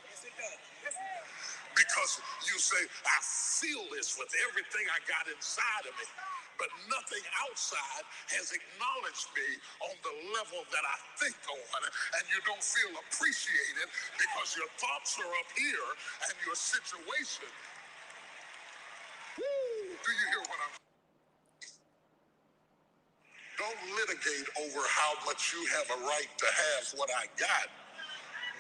Because you say, I feel this with everything I got inside of me, but nothing outside has acknowledged me on the level that I think on, and you don't feel appreciated because your thoughts are up here and your situation. Woo! Do you hear what I'm saying? Don't litigate over how much you have a right to have what I got,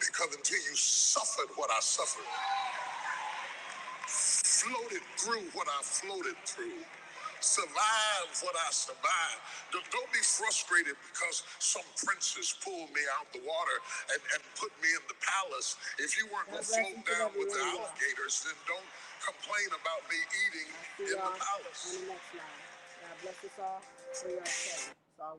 because until you suffered what I suffered, floated through what I floated through, survived what I survived. Don't be frustrated because some princess pulled me out the water and put me in the palace. If you weren't going to float down with the alligators, then don't complain about me eating in the palace. On the next slide. God bless us all. For your sake.